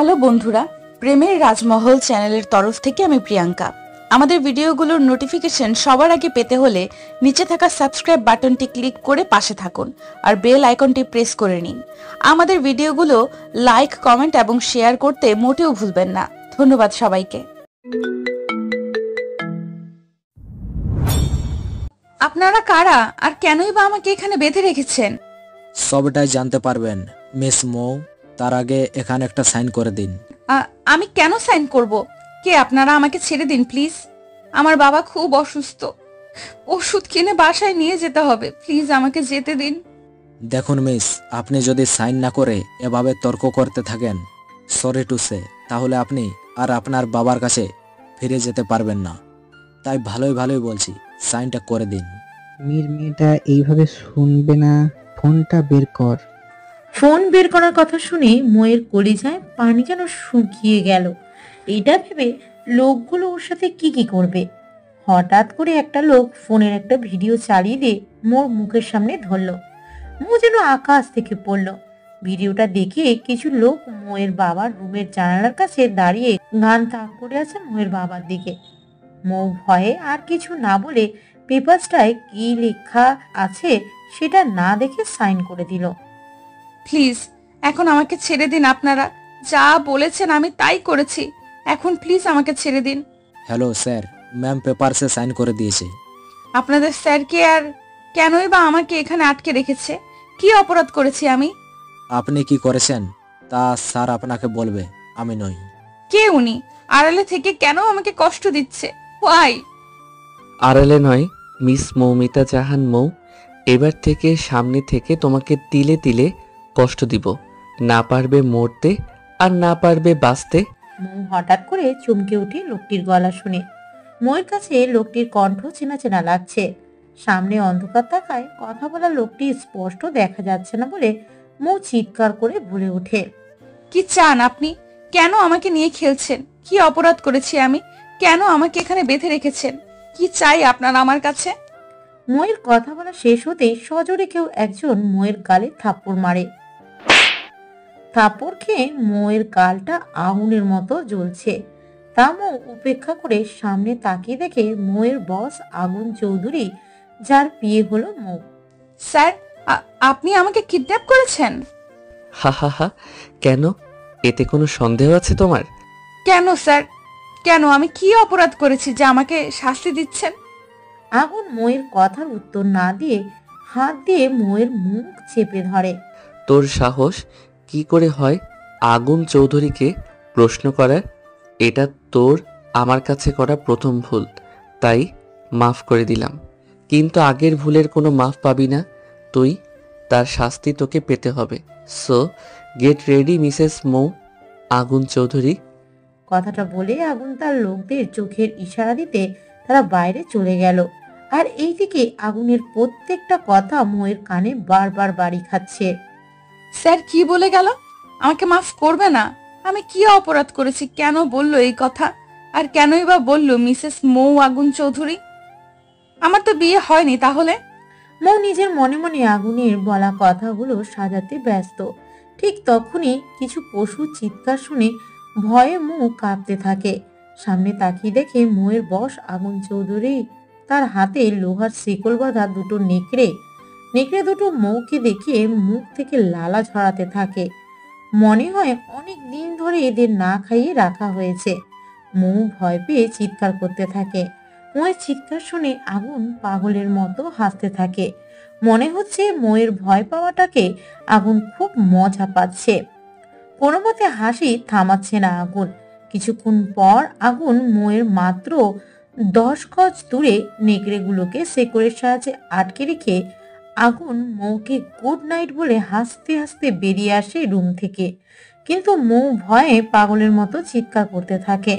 Hello বন্ধুরা, প্রেমের রাজমহল চ্যানেলের তরফ থেকে আমি প্রিয়াঙ্কা। আমাদের ভিডিওগুলোর নোটিফিকেশন সবার আগে পেতে হলে নিচে থাকা সাবস্ক্রাইব বাটনটি ক্লিক করে পাশে থাকুন আর বেল আইকনটি প্রেস করে নিন। আমাদের ভিডিওগুলো লাইক, কমেন্ট এবং শেয়ার করতে মোটেও ভুলবেন না। ধন্যবাদ সবাইকে। আপনারা কারা আর কেনই বা আমাকে এখানে বেঁধে রেখেছেন? সবটাই জানতে পারবেন মিস মৌ। তার আগে এখানে একটা সাইন করে দিন। আমি কেন সাইন করব? কে আপনারা? আমাকে ছেড়ে দিন প্লিজ। আমার বাবা খুব অসুস্থ, ওষুধ কিনে বাসায় নিয়ে যেতে হবে। প্লিজ আমাকে যেতে দিন। দেখুন মিস, আপনি যদি সাইন না করে এভাবে তর্ক করতে থাকেন, সরি টু সে, তাহলে আপনি আর আপনার বাবার কাছে ফিরে যেতে পারবেন না। তাই ভালোই বলছি, সাইনটা করে দিন। মেয়েটা এইভাবে শুনবে না, ফোনটা বের কর। ফোন বের করার কথা শুনে ময়ের কলিজায় পানি যেন শুকিয়ে গেল। এটা ভেবে লোকগুলো ওর সাথে কি করবে। হঠাৎ করে একটা লোক ফোনের একটা ভিডিও চালিয়ে দিয়ে মোর মুখের সামনে ধরলো। মো যেন আকাশ থেকে পড়লো। ভিডিওটা দেখে কিছু লোক মোয়ের বাবার রুমের জানালার কাছে দাঁড়িয়ে গান তাক করে আছে মোয়ের বাবার দিকে। মৌ ভয়ে আর কিছু না বলে পেপারসটায় কি লেখা আছে সেটা না দেখে সাইন করে দিল। প্লিজ এখন আমাকে ছেড়ে দিন। আপনারা যা বলেছেন আমি তাই করেছি। এখন প্লিজ আমাকে ছেড়ে দিন। হ্যালো স্যার, ম্যাম পেপারসে সাইন করে দিয়েছে। আপনাদের স্যারকে আর কেনই বা আমাকে এখানে আটকে রেখেছে? কি অপরাধ করেছি আমি? আপনি কি করেছেন তা স্যার আপনাকে বলবে, আমি নই। কে উনি? আড়ালে থেকে কেন আমাকে কষ্ট দিচ্ছে? ওয়াই? আড়ালে নয়, মিস মৌমিতা জাহান মৌ। এবার থেকে সামনে থেকে তোমাকে তিলে তিলে কষ্ট দিব। না পারবে মরতে আর না পারবে বাঁচতে। মৌ হঠাৎ করে চমকে উঠে লোকটির গলা শুনে। মৌয়ের কাছে লোকটির কণ্ঠ চেনা চেনা লাগছে। সামনে অন্ধকার থাকায় কথা বলা লোকটি স্পষ্ট দেখা যাচ্ছে না বলে মৌ চিৎকার করে বলে ওঠে, কি চান আপনি? কেন আমাকে নিয়ে খেলছেন? কি অপরাধ করেছি আমি? কেন আমাকে এখানে বেঁধে রেখেছেন? কি চাই আপনার আমার কাছে? মৌয়ের কথা বলা শেষ হতেই সজোরে কেউ একজন মৌয়ের গালে থাপ্পড় মারে। থাপ্পড় খেয়ে মৌয়ের গালটা আগুনের মতো জ্বলছে। তা মৌ উপেক্ষা করে সামনে তাকিয়ে দেখে মৌয়ের বস আগুন চৌধুরী, যার বিয়ে হলো মৌ। স্যার, আপনি আমাকে কিডন্যাপ করেছেন? হা হা হা, কেন? এতে কোনো সন্দেহ আছে তোমার? কেন স্যার, কেন? আমি কি অপরাধ করেছি যে আমাকে শাস্তি দিচ্ছেন? আগুন মৌয়ের কথার উত্তর না দিয়ে হাত দিয়ে মৌয়ের মুখ চেপে ধরে। তোর সাহস কি করে হয় আগুন চৌধুরীকে প্রশ্ন করার? এটা তোর আমার কাছে করা প্রথম ভুল, তাই মাফ করে দিলাম। কিন্তু আগের ভুলের কোনো মাফ পাবি না তুই। তার শাস্তি তোকে পেতে হবে। সো গেট রেডি মিসেস মৌ আগুন চৌধুরী। কথাটা বলে আগুন তার লোকদের চোখের ইশারা দিতে তারা বাইরে চলে গেল। আর এইদিকে আগুনের প্রত্যেকটা কথা মৌয়ের কানে বারবার বাড়ি খাচ্ছে। স্যার কি বলে গেল? আমাকে মাফ করবে না? আমি কি অপরাধ করেছি? কেন বললো এই কথা? আর কেনই বা বললো মিসেস মৌ আগুন চৌধুরী? আমার তো বিয়ে হয়নি তাহলে? মৌ নিজের মনে মনে আগুনের বলা কথাগুলো সাজাতে ব্যস্ত। ঠিক তখনই কিছু পশু চিৎকার শুনে ভয়ে মুখ কাঁপতে থাকে। সামনে তাকিয়ে দেখে মৌয়ের বস আগুন চৌধুরী, তার হাতে লোহার শিকল বাঁধা দুটো নেকড়ে দুটো মৌকে দেখে মুখ থেকে লালা ঝরাতে থাকে। মনে হয় অনেক দিন ধরে এদের না খাইয়ে রাখা হয়েছে। মৌ ভয় পেয়ে চিৎকার করতে থাকে। মৌয়ের চিৎকার শুনে আগুন পাগলের মতো হাসতে থাকে। মনে হচ্ছে মৌয়ের ভয় পাওয়াটাকে আগুন খুব মজা পাচ্ছে। কোনো মতে হাসি থামাচ্ছে না আগুন। কিছুক্ষণ পর আগুন মৌয়ের মাত্র 10 গজ দূরে নেকড়েগুলোকে শেকড়ের সাহায্যে আটকে রেখে আগুন মৌকে গুড নাইট বলে হাসতে হাসতে বেরিয়ে আসে রুম থেকে। কিন্তু মৌ ভয়ে পাগলের মতো চিৎকার করতে থাকে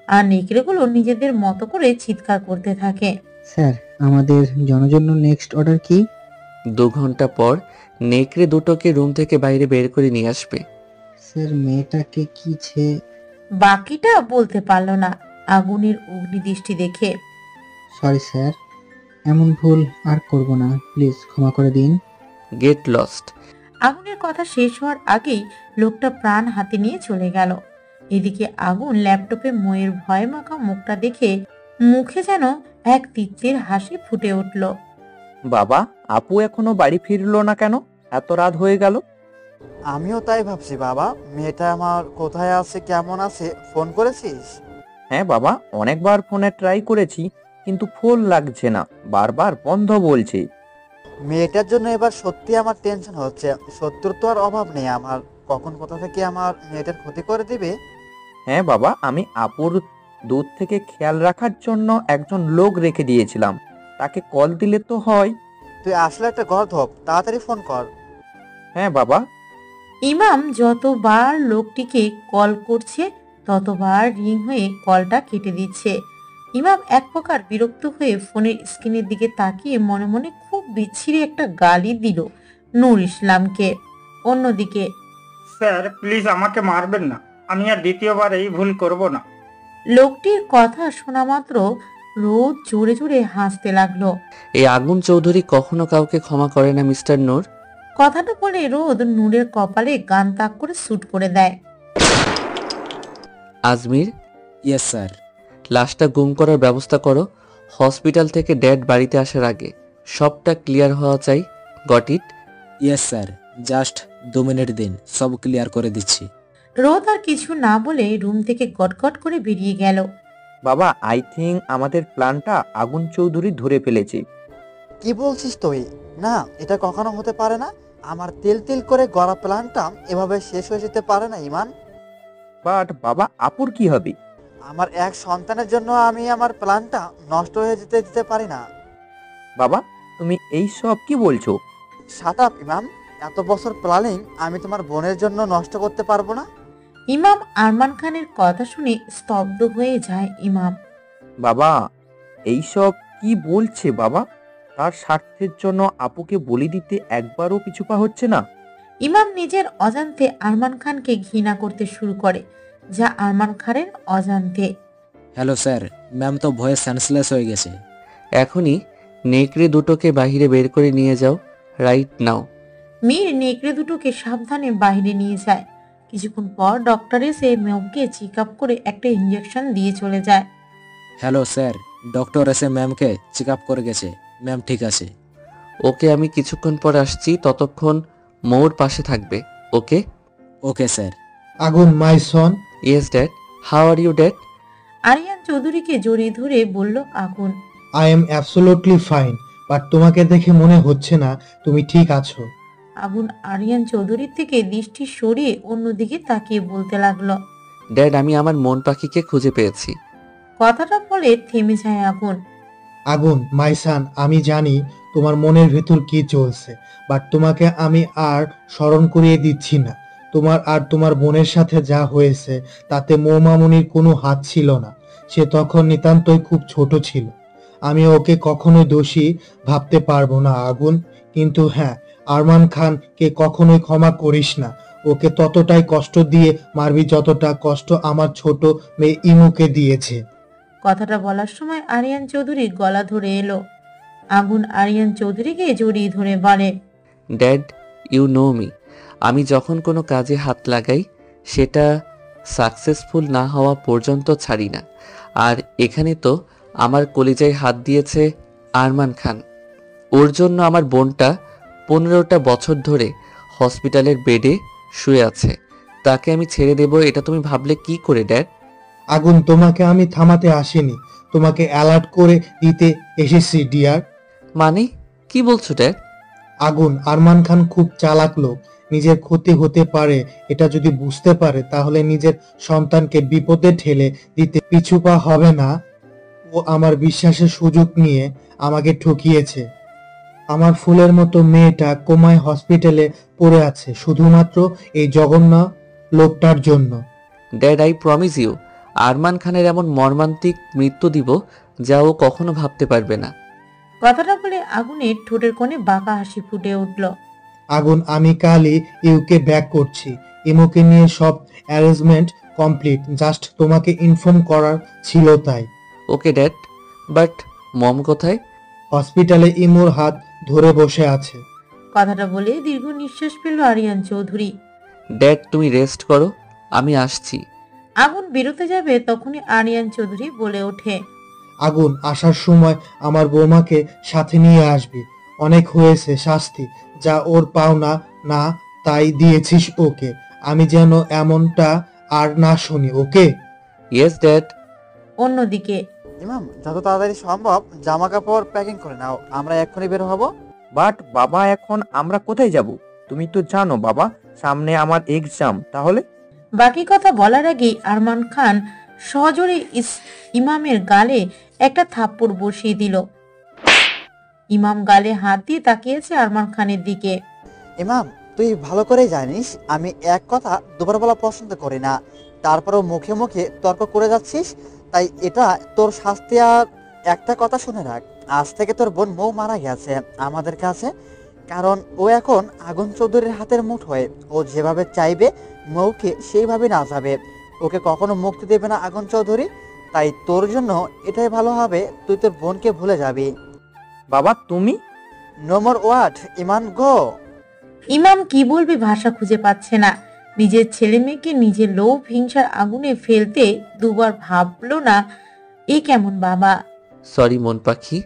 আর নেকড়েগুলো নিজেদের মতো করে চিৎকার করতে থাকে। স্যার, আমাদের জন্য নেক্সট অর্ডার কি? 2 ঘন্টা পর নেকড়ে দুটোকে রুম থেকে বাইরে বের করে নিয়ে আসবে। স্যার, মেয়েটাকে কি বাকিটা বলতে পারলো না আগুনের অগ্নিদৃষ্টি দেখে। সরি স্যার, এমন ভুল আর করব না, প্লিজ ক্ষমা করে দিন। Get lost. আগুনের কথা শেষ হওয়ার আগেই লোকটা প্রাণ হাতে নিয়ে চলে গেল। এদিকে আগুন ল্যাপটপে ময়ের ভয় মাখা মুখটা দেখে মুখে যেন এক তৃপ্তির হাসি ফুটে উঠল। বাবা, আপু এখনো বাড়ি ফিরলো না কেন? এত রাত হয়ে গেল। আমিও তাই ভাবছি বাবা, মেয়েটা আমার কোথায় আছে, কেমন আছে, ফোন করেছিস? হ্যাঁ বাবা, অনেকবার ফোনে ট্রাই করেছি, কিন্তু ফোন লাগছে না, বারবার বন্ধ বলছে। মেয়েটার জন্য এবার সত্যি আমার টেনশন হচ্ছে। শত্রুর তো আর অভাব নেই আমার, কখন কোথা থেকে আমার মেয়েটার ক্ষতি করে দিবে। হ্যাঁ বাবা, আমি আপুর দূর থেকে খেয়াল রাখার জন্য একজন লোক রেখে দিয়েছিলাম, তাকে কল দিলে তো হয়। তুই আসলে একটা গর্ধপ, তাড়াতাড়ি ফোন কর। হ্যাঁ বাবা। ইমাম যতবার লোকটিকে কল করছে ততবার রিং হয়ে কলটা কেটে দিচ্ছে। ইমাম এক প্রকার বিরক্ত হয়ে ফোনের স্ক্রিনের দিকে তাকিয়ে মনে মনে খুব বিচ্ছিরি একটা গালি দিল নূর ইসলামকে। অন্যদিকে স্যার প্লিজ আমাকে মারবেন না, আমি আর দ্বিতীয়বার এই ভুল করব না। লোকটির কথা শোনা মাত্র রোদ জোরে জোরে হাসতে লাগলো। এই আগুন চৌধুরী কখনো কাউকে ক্ষমা করে না মিস্টার নূর। কথাটা বলে রোদ নূরের কপালে গান তাক করে শুট করে দেয়। Ajmer, yes sir. লাশটা গুম করার ব্যবস্থা করো। হসপিটাল থেকে ড্যাড বাড়িতে আসার আগে সবটা ক্লিয়ার হওয়া চাই। Got it? Yes sir, just 2 minute দিন, সব ক্লিয়ার করে দিচ্ছি। রোদ আর কিছু না বলে রুম থেকে গটগট করে বেরিয়ে গেল। বাবা, আই থিঙ্ক আমাদের প্ল্যানটা আগুন চৌধুরী ধরে ফেলেছে। কি বলছিস তুই? না, এটা কখনো হতে পারে না। আমার তিল তিল করে গড়া প্ল্যানটা এভাবে শেষ হয়ে যেতে পারে না ইমান। বাট বাবা, আপুর কি হবে? আমার এক সন্তানের জন্য আমি আমার প্ল্যানটা নষ্ট হয়ে যেতে দিতে পারি না। বাবা, তুমি এই সব কি বলছো? শাট আপ ইমাম, এত বছর প্ল্যানিং আমি তোমার বোনের জন্য নষ্ট করতে পারবো না। ইমাম আরমান খানের কথা শুনে স্তব্ধ হয়ে যায় ইমাম। বাবা, এই সব কি বলছে বাবা? তার স্বার্থের জন্য আপুকে বলি দিতে একবারও পিছুপা হচ্ছে না। ইমাম নিজের অজান্তে আরমান খানকে ঘৃণা করতে শুরু করে, যা আরমান খানের অজান্তে। হ্যালো স্যার, ম্যাম তো ভয়ে সেন্সলেস হয়ে গেছে। এখনই নেকড়ে দুটোকে বাইরে বের করে নিয়ে যাও, রাইট নাও। মীর নেকড়ে দুটোকে সাবধানে বাইরে নিয়ে যায়। কিছুক্ষণ পর ডক্টর এসে মেয়েকে চেক আপ করে একটা ইঞ্জেকশন দিয়ে চলে যায়। হ্যালো স্যার, ডক্টর এসে ম্যামকে চেক আপ করে গেছে, ম্যাম ঠিক আছে। ওকে, আমি কিছুক্ষণ পর আসছি, ততক্ষণ মৌর পাশে থাকবে। Okay? Okay sir. Agun, my son. Yes dad. How are you dad? Ariyan চৌধুরীকে জড়িয়ে ধরে বলল Agun. I am absolutely fine, but তোমাকে দেখে মনে হচ্ছে না তুমি ঠিক আছো। আগুন আরিয়ান চৌধুরীর থেকে দৃষ্টি সরিয়ে অন্যদিকে তাকিয়ে বলতে লাগলো। ড্যাড, আমি আমার মন পাখিকে খুঁজে পেয়েছি। কথাটা বলে থেমে যায় আগুন। আগুন, মাই সান, আমি জানি তোমার মনের ভেতর কি চলছে, বাট তোমাকে আমি আর স্মরণ করিয়ে দিচ্ছি না। তোমার আর তোমার বোনের সাথে যা হয়েছে তাতে মৌমামুনির কোনো হাত ছিল না। সে তখন নিতান্তই খুব ছোট ছিল। আমি ওকে কখনোই দোষী ভাবতে পারবো না আগুন, কিন্তু হ্যাঁ, আরমান খানকে কখনোই ক্ষমা করিস না। ওকে ততটাই কষ্ট দিয়ে মারবি যতটা কষ্ট আমার ছোট মেয়ে ইমুকে দিয়েছে। কথাটা বলার সময় আরিয়ান চৌধুরী গলা ধরে এলো। আগুন আরিয়ান চৌধুরীকে জড়িয়ে ধরে বলে, ড্যাড, ইউ নো মি। আমি যখন কোনো কাজে হাত লাগাই সেটা সাকসেসফুল না হওয়া পর্যন্ত ছাড়ি না। আর এখানে তো আমার কলিজায় হাত দিয়েছে আরমান খান। ওর জন্য আমার বোনটা 15টা বছর ধরে হসপিটালের বেডে শুয়ে আছে। তাকে আমি ছেড়ে দেব এটা তুমি ভাবলে কি করে ড্যাড? আগুন, তোমাকে আমি থামাতে আসিনি, তোমাকে অ্যালার্ট করে দিতে এসেছি ডিয়ার। মানে কি বলছো ড্যাড? আগুন, আরমান খান খুব চালাক লোক। নিজের ক্ষতি হতে পারে এটা যদি বুঝতে পারে তাহলে নিজের সন্তানকে বিপদে ঠেলে দিতে পিছুপা হবে না। ও আমার বিশ্বাসের সুযোগ নিয়ে আমাকে ঠকিয়েছে। আমার ফুলের মতো মেয়েটা কোমায় হসপিটালে পড়ে আছে শুধুমাত্র এই জঘন্য লোকটার জন্য। Dad, I promise you, Arman খানের এমন মর্মান্তিক মৃত্যু দিব যা ও কখনো ভাবতে পারবে না। কথাটা বলে আগুনের ঠোঁটের কোণে বাঁকা হাসি ফুটে উঠল। আগুন, আমি কালই ইউকে ব্যাক করছি। ইমোকে নিয়ে সব অ্যারেঞ্জমেন্ট কমপ্লিট, জাস্ট তোমাকে ইনফর্ম করার ছিল তাই। ওকে ড্যাড, বাট মম কোথায়? হসপিটালে ইমোর হাত ধরে বসে আছে। কথাটা বলে দীর্ঘ নিঃশ্বাস ফেলল আরিয়ান চৌধুরী। ড্যাড, তুমি রেস্ট করো, আমি আসছি। আগুন বেরোতে যাবে তখনই আরিয়ান চৌধুরী বলে ওঠে, আগুন, আসার সময় আমার বৌমাকে সাথে নিয়ে আসবি। অনেক হয়েছে শাস্তি, যা ওর পাওনা না তাই দিয়েছিস ওকে। আমি যেন এমনটা আর না শুনি, ওকে? Yes dad. অন্যদিকে ইমাম, যত তাড়াতাড়ি সম্ভব জামা কাপড় প্যাকিং করে নাও, আমরা এক্ষুনি বের হব। বাট বাবা, এখন আমরা কোথায় যাব? তুমি তো জানো বাবা, সামনে আমার এক্সাম। তাহলে বাকি কথা বলার আগেই আরমান খান সজোরে ইমামের গালে একটা থাপ্পড় বসিয়ে দিল। ইমাম গালে হাত দিয়ে তাকিয়েছে আরমান খানের দিকে। ইমাম, তুই ভালো করেই জানিস আমি এক কথা দুবার বলা পছন্দ করি না, তারপরেও মুখে মুখে তর্ক করে যাচ্ছিস, তাই এটা তোর শাস্তি। আর একটা কথা শুনে রাখ, আজ থেকে তোর বোন মৌ মারা গেছে আমাদের কাছে, কারণ ও এখন আগুন চৌধুরীর হাতের মুঠোয়। ও যেভাবে চাইবে মৌকে সেইভাবে না যাবে, ওকে কখনো মুক্তি দেবে না আগুন চৌধুরী। তাই তোর জন্য এটাই ভালো হবে, তুই তোর বোনকে ভুলে যাবি। বাবা তুমি নো মোর ওয়ার্ড, ইমান গো। ইমাম কি বলবে ভাষা খুঁজে পাচ্ছে না। নিজের ছেলে মেয়েকে নিজের লোভ হিংসার আগুনে ফেলতে দুবার ভাবলো না। এ কেমন বাবা? সরি মন পাখি,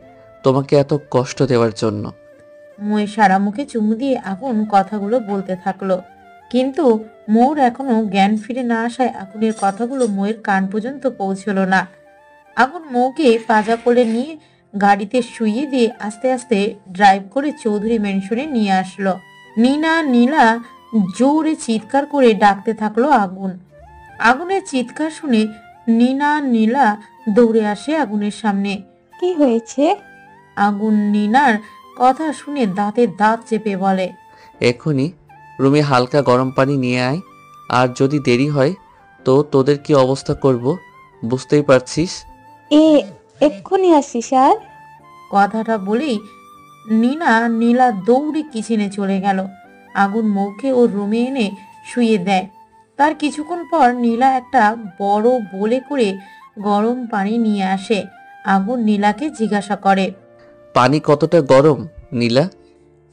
তোমাকে এত কষ্ট দেওয়ার জন্য। মৌয়ের সারা মুখে চুমু দিয়ে আগুন কথাগুলো বলতে থাকলো, কিন্তু মৌর এখনো জ্ঞান ফিরে না আসায় আগুনের কথাগুলো মৌয়ের কান পর্যন্ত পৌঁছলো না। আগুন মৌকে পাজা করে নিয়ে গাড়িতে শুইয়ে দিয়ে আস্তে আস্তে ড্রাইভ করে চৌধুরী ম্যানশনে নিয়ে আসলো। নীলা জোরে চিৎকার করে ডাকতে থাকলো আগুন। আগুনের চিৎকার শুনে নীলা দৌড়ে আসে আগুনের সামনে। কি হয়েছে? আগুন নীনার কথা শুনে দাঁতে দাঁত চেপে বলে, এখনই রুমে হালকা গরম পানি নিয়ে আয়, আর যদি দেরি হয় তো তোদের কি অবস্থা করব বুঝতেই পারছিস। এক্ষুনি আসি স্যার। কথাটা বলেই নীলা দৌড়ে কিচেনে চলে গেল। আগুন মৌকে ওর রুমে এনে শুয়ে দেয়। তার কিছুক্ষণ পর নীলা একটা বড় বোলে করে গরম পানি নিয়ে আসে। আগুন নীলাকে জিজ্ঞাসা করে, পানি কতটা গরম নীলা?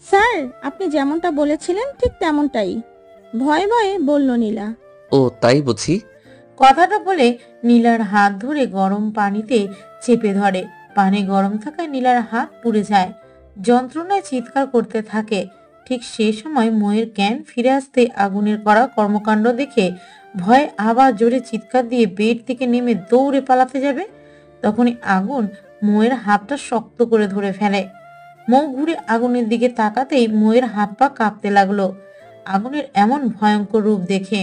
স্যার, আপনি যেমনটা বলেছিলেন ঠিক তেমনটাই, ভয়ে ভয়ে বলল নীলা। ও তাই বুঝি। কথাটা বলে নীলার হাত ধরে গরম পানিতে চেপে ধরে। পানি গরম থাকায় নীলার হাত পুড়ে যায়, যন্ত্রণায় চিৎকার করতে থাকে। ঠিক সেই সময় ময়ের জ্ঞান ফিরে আসতে আগুনের করা কর্মকাণ্ড দেখে ভয়ে আবার জোরে চিৎকার দিয়ে বেড থেকে নেমে দৌড়ে পালাতে যাবে, তখনই আগুন ময়ের হাতটা শক্ত করে ধরে ফেলে। মৌ ঘুরে আগুনের দিকে তাকাতেই ময়ের হাত পা কাঁপতে লাগলো আগুনের এমন ভয়ঙ্কর রূপ দেখে।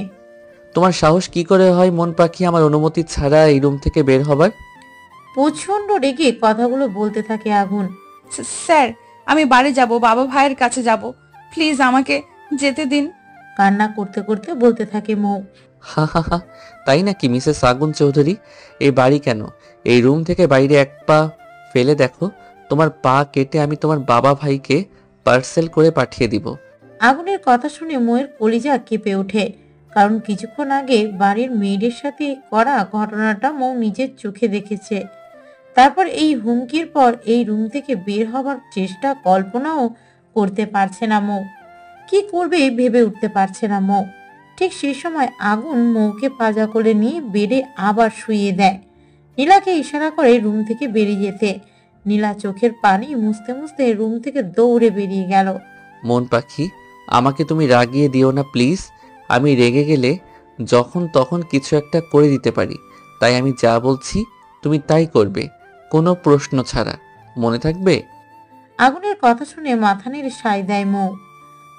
তোমার সাহস কি করে হয় মন পাখি আমার অনুমতি ছাড়া এই রুম থেকে বের হবার? প্রচন্ড রেগে কথাগুলো বলতে থাকে আগুন। স্যার, আমি বাড়ি যাব, বাবা ভাইয়ের কাছে যাব, প্লিজ আমাকে যেতে দিন। কান্না করতে করতে বলতে থাকে মৌ। হা হা হা, তাই নাকি মিসেস আগুন চৌধুরী? এই বাড়ি কেন, এই রুম থেকে বাইরে এক পা ফেলে দেখো, তোমার পা কেটে আমি তোমার বাবা ভাইকে পার্সেল করে পাঠিয়ে দিব। আগুনের কথা শুনে ময়ের কলিজা কেঁপে ওঠে, কারণ কিছুক্ষণ আগে বাড়ির মেয়েদের সাথে করা ঘটনাটা মৌ নিজের চোখে দেখেছে। তারপর এই হুমকির পর এই রুম থেকে বের হবার চেষ্টা কল্পনাও করতে পারছে না মৌ। কি করবে ভেবে উঠতে পারছে না মৌ। ঠিক সেই সময় আগুন মৌকে পাজা করে নিয়ে বেডে আবার শুইয়ে দেয়। নীলাকে ইশারা করে রুম থেকে বেরিয়ে যেতে। নীলা চোখের পানি মুছতে মুছতে রুম থেকে দৌড়ে বেরিয়ে গেল। মন পাখি, আমাকে তুমি রাগিয়ে দিও না প্লিজ। আমি রেগে গেলে যখন তখন কিছু একটা করে দিতে পারি, তাই আমি যা বলছি তুমি তাই করবে, কোনো প্রশ্ন ছাড়া, মনে থাকবে? আগুনের কথা শুনে মাথা নেড়ে সায় দেয় মৌ।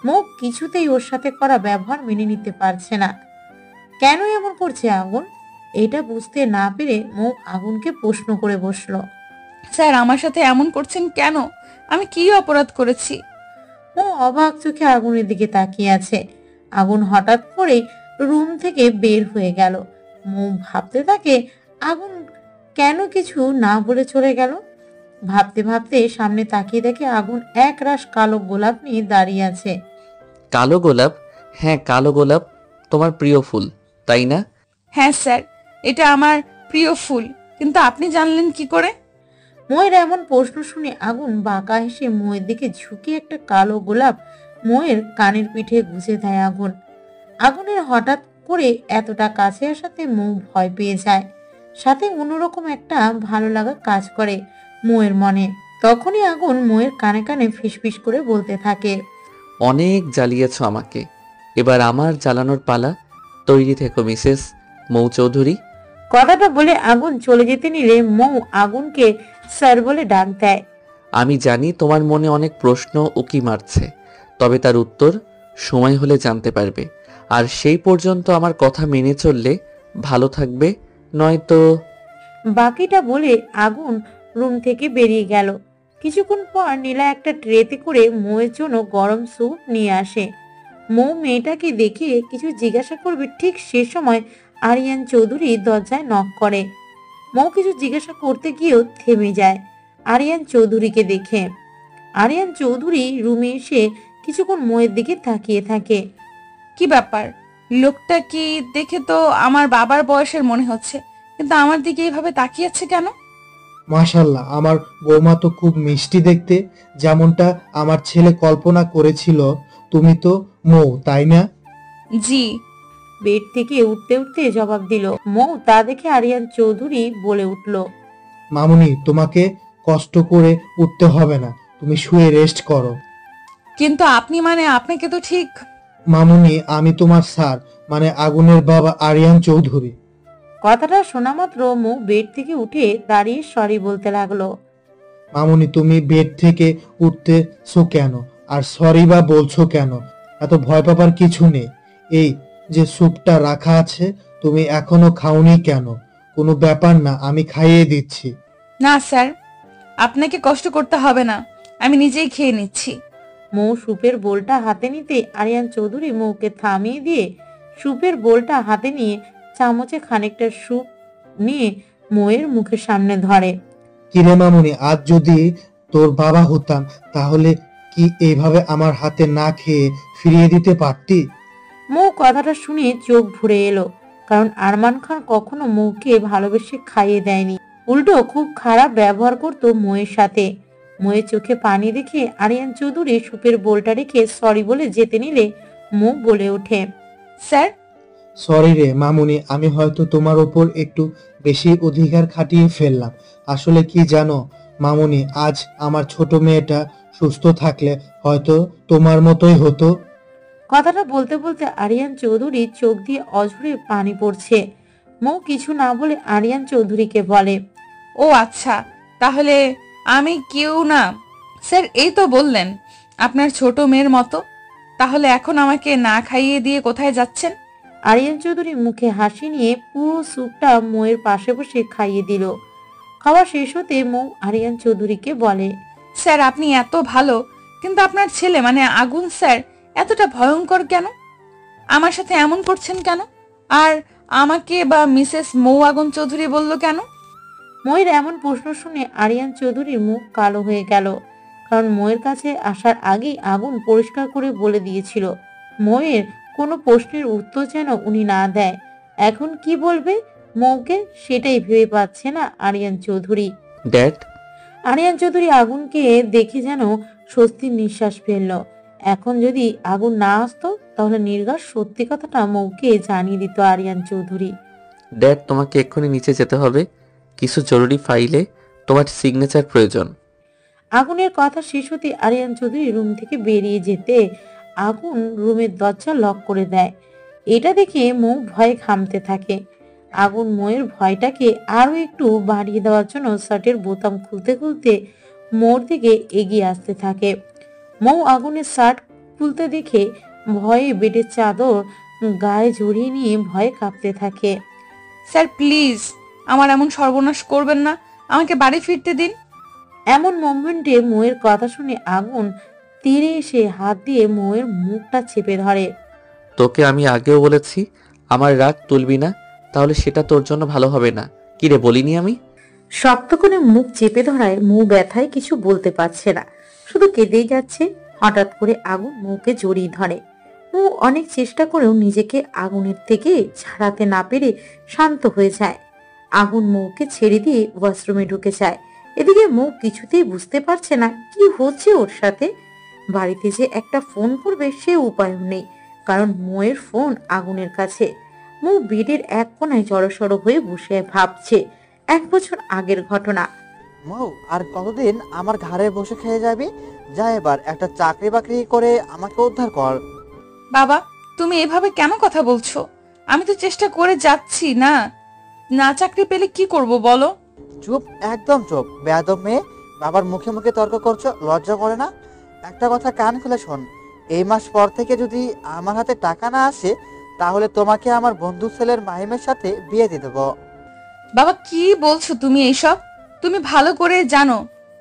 মৌ কিছুতেই ওর সাথে করা ব্যবহার মেনে নিতে পারছে না। কেন এমন করছে আগুন, এটা বুঝতে না পেরে মৌ আগুনকে প্রশ্ন করে বসলো। স্যার, আমার সাথে এমন করছেন কেন? আমি কি অপরাধ করেছি? মৌ অবাক চোখে আগুনের দিকে তাকিয়ে আছে। আগুন হঠাৎ করে রুম থেকে বের হয়ে গেল। মৌ ভাবতে থাকে আগুন কেন কিছু না বলে চলে গেল। ভাবতে ভাবতে সামনে তাকিয়ে দেখে আগুন এক রাশ কালো গোলাপ নিয়ে দাঁড়িয়ে আছে। কালো গোলাপ? হ্যাঁ, কালো গোলাপ তোমার প্রিয় ফুল, তাই না? হ্যাঁ স্যার, এটা আমার প্রিয় ফুল, কিন্তু আপনি জানলেন কি করে? ময়ের এমন প্রশ্ন শুনে আগুন বাঁকা হেসে ময়ের দিকে ঝুঁকে একটা কালো গোলাপ ময়ের কানের পিঠে গুঁজে দেয় আগুন। আগুনের হঠাৎ করে এতটা কাছে আসাতে মৌ ভয় পেয়ে যায়, সাথে অন্যরকম একটা ভালো লাগা কাজ করে মৌয়ের মনে। তখনই আগুন মৌয়ের কানে কানে ফিসফিস করে বলতে থাকে, অনেক জ্বালিয়েছ আমাকে, এবার আমার জ্বালানোর পালা। তৈরি থেকো মিসেস মৌ চৌধুরী। কথাটা বলে আগুন চলে যেতে নিলে মৌ আগুনকে স্যার বলে ডাক দেয়। আমি জানি তোমার মনে অনেক প্রশ্ন উকি মারছে, তবে তার উত্তর সময় হলে জানতে পারবে। আর সেই পর্যন্ত আমার কথা মেনে চললে ভালো থাকবে, নয়তো। বাকিটা বলে আগুন রুম থেকে বেরিয়ে গেল। কিছুক্ষণ পর নীলা একটা ট্রেতে করে মৌয়ের জন্য গরম স্যুপ নিয়ে আসে। মৌ মেয়েটাকে দেখে কিছু জিজ্ঞাসা করবে, ঠিক সে সময় আরিয়ান চৌধুরী দরজায় নক করে। মৌ কিছু জিজ্ঞাসা করতে গিয়েও থেমে যায় আরিয়ান চৌধুরীকে দেখে। আরিয়ান চৌধুরী রুমে এসে কিছুক্ষণ মৌয়ের দিকে তাকিয়ে থাকে। কি ব্যাপার, লোকটা কি দেখে তো আমার বাবার বয়সের মনে হচ্ছে, কিন্তু আমার দিকে এইভাবে তাকিয়ে আছে কেন? মাশাল্লাহ, আমার বৌমা তো খুব মিষ্টি দেখতে, যেমনটা আমার ছেলে কল্পনা করেছিল। তুমি তো মৌ, তাই না? জি। বেড থেকে উঠতে উঠতে জবাব দিল মৌ। তা দেখে আরিয়ান চৌধুরী বলে উঠল, মামুনি, তোমাকে কষ্ট করে উঠতে হবে না, তুমি শুয়ে রেস্ট করো। কিন্তু আপনি মানে আপনাকে তো ঠিক। মামুনি, আমি তোমার স্যার, মানে আগুনের বাবা আরিয়ান চৌধুরী। কথাটা শোনা মাত্র মৌ বেড থেকে উঠে দাঁড়িয়ে সরি বলতে লাগলো। মামুনি, তুমি বেড থেকে উঠতেছো কেন, আর সরি বা বলছো কেন? এত ভয় পাবার কিছু নেই। এই যে স্যুপটা রাখা আছে, তুমি এখনো খাওনি কেন? কোনো ব্যাপার না, আমি খাইয়ে দিচ্ছি। না স্যার, আপনাকে কষ্ট করতে হবে না, আমি নিজেই খেয়ে নিচ্ছি। মৌ সুপের বোলটা হাতে নিতে আরিয়ান চৌধুরী মৌকে থামিয়ে দিয়ে সুপের বোলটা হাতে নিয়ে চামচে খানিকটা স্যুপ নিয়ে মৌয়ের মুখের সামনে ধরে। কিরে মামুনি, আজ যদি তোর বাবা হতাম, তাহলে কি এইভাবে আমার হাতে না খেয়ে ফিরিয়ে দিতে পারতি? মৌ কথাটা শুনে চোখ ভরে এলো, কারণ আরমান খান কখনো মৌকে ভালোবেসে খাইয়ে দেয়নি, উল্টো খুব খারাপ ব্যবহার করতো মৌয়ের সাথে। মৌয়ের চোখে পানি দেখে আরিয়ান চৌধুরী সুপের বোলটা রেখে সরি বলে যেতে নিলে মৌ বলে ওঠে, স্যার। সরি রে মামুনি, আমি হয়তো তোমার ওপর একটু বেশি অধিকার খাটিয়ে ফেললাম। আসলে কি জানো মামুনি, আজ আমার ছোট মেয়েটা সুস্থ থাকলে হয়তো তোমার মতোই হতো। কথাটা বলতে বলতে আরিয়ান চৌধুরী চোখ দিয়ে অঝরে পানি পড়ছে। মৌ কিছু না বলে আরিয়ান চৌধুরীকে বলে, ও আচ্ছা, তাহলে আমি কেউ না। স্যার, এই তো বললেন আপনার ছোট মেয়ের মতো, তাহলে এখন আমাকে না খাইয়ে দিয়ে কোথায় যাচ্ছেন? আরিয়ান চৌধুরী মুখে হাসি নিয়ে পুরো স্যুপটা মৌয়ের পাশে বসে খাইয়ে দিল। খাওয়া শেষ হতে মৌ আরিয়ান চৌধুরীকে বলে, স্যার, আপনি এত ভালো, কিন্তু আপনার ছেলে মানে আগুন স্যার এতটা ভয়ঙ্কর কেন? আমার সাথে এমন করছেন কেন? আর আমাকে বা মিসেস মৌ আগুন চৌধুরী বলল কেন? মৌয়ের এমন প্রশ্ন শুনে আরিয়ান চৌধুরীর মুখ কালো হয়ে গেল, কারণ মৌয়ের কাছে আসার আগেই আগুন পরিষ্কার করে বলে দিয়েছিল মৌয়ের কোনো প্রশ্নের উত্তর যেন উনি না দেয়। এখন কি বলবে মৌকে, সেটাই ভেবে পাচ্ছে না আরিয়ান চৌধুরী। ড্যাড। আরিয়ান চৌধুরী আগুনকে দেখে যেন স্বস্তির নিঃশ্বাস ফেলল। এখন যদি আগুন না আসতো তাহলে নির্ঘাত সত্যি কথাটা মৌকে জানিয়ে দিত আরিয়ান চৌধুরী। ড্যাড, তোমাকে এক্ষুনি নিচে যেতে হবে, কিছু জরুরি ফাইলে তোমার সিগনেচার প্রয়োজন। আগুনের কথা শেষ হতে আরিয়ান চৌধুরী রুম থেকে বেরিয়ে যেতে আগুন রুমের দরজা লক করে দেয়। এটা দেখে মৌ ভয়ে ঘামতে থাকে। আগুন মৌয়ের ভয়টাকে আরো একটু বাড়িয়ে দেওয়ার জন্য শার্টের বোতাম খুলতে খুলতে মৌর দিকে এগিয়ে আসতে থাকে। মৌ আগুনের শার্ট খুলতে দেখে ভয়ে বেডের চাদর গায়ে জড়িয়ে নিয়ে ভয়ে কাঁপতে থাকে। স্যার প্লিজ, আমার এমন সর্বনাশ করবেন না, আমাকে বাড়ি ফিরতে দিন। এমন মোমেন্টে মৌয়ের কথা শুনে আগুন তীরে এসে হাত দিয়ে মৌয়ের মুখটা চেপে ধরে। তোকে আমি আগেও বলেছি আমার রাগ তুলবি না, তাহলে সেটা তোর জন্য ভালো হবে না। কি রে, বলিনি আমি? শক্ত করে মুখ চেপে ধরায় মৌ ব্যথায় কিছু বলতে পারছে না, শুধু কেঁদেই যাচ্ছে। হঠাৎ করে আগুন মৌকে জড়িয়ে ধরে। মৌ অনেক চেষ্টা করেও নিজেকে আগুনের থেকে ছাড়াতে না পেরে শান্ত হয়ে যায়। আগুন মৌকে ছেড়ে দিয়ে ওয়াশরুমে ঢুকে যায়। এদিকে মৌ কিছুতেই বুঝতে পারছে না কি হচ্ছে ওর সাথে। বাড়িতে যে একটা ফোন করবে সে উপায়ও নেই, কারণ মৌয়ের ফোন আগুনের কাছে। মৌ বেডের এক কোনায় জড়সড় হয়ে বসে ভাবছে 1 বছর আগের ঘটনা। মৌ, আর কতদিন আমার ঘাড়ে বসে খেয়ে যাবি? যা এবার একটা চাকরি বাকরি করে আমাকে উদ্ধার কর। বাবা, তুমি এভাবে কেন কথা বলছো? আমি তো চেষ্টা করে যাচ্ছি না। না চাকরি পেলে কি করব বলো? চুপ, একদম চুপ। বেয়াদব মেয়ে, বাবার মুখে মুখে তর্ক করছো, লজ্জা করে না? একটা কথা কান খুলে শোন, এই মাস পর থেকে যদি আমার হাতে টাকা না আসে তাহলে তোমাকে আমার বন্ধু ছেলের মাহিমের সাথে বিয়ে দিয়ে দেবো। বাবা, কি বলছো তুমি এইসব? তুমি ভালো করে জানো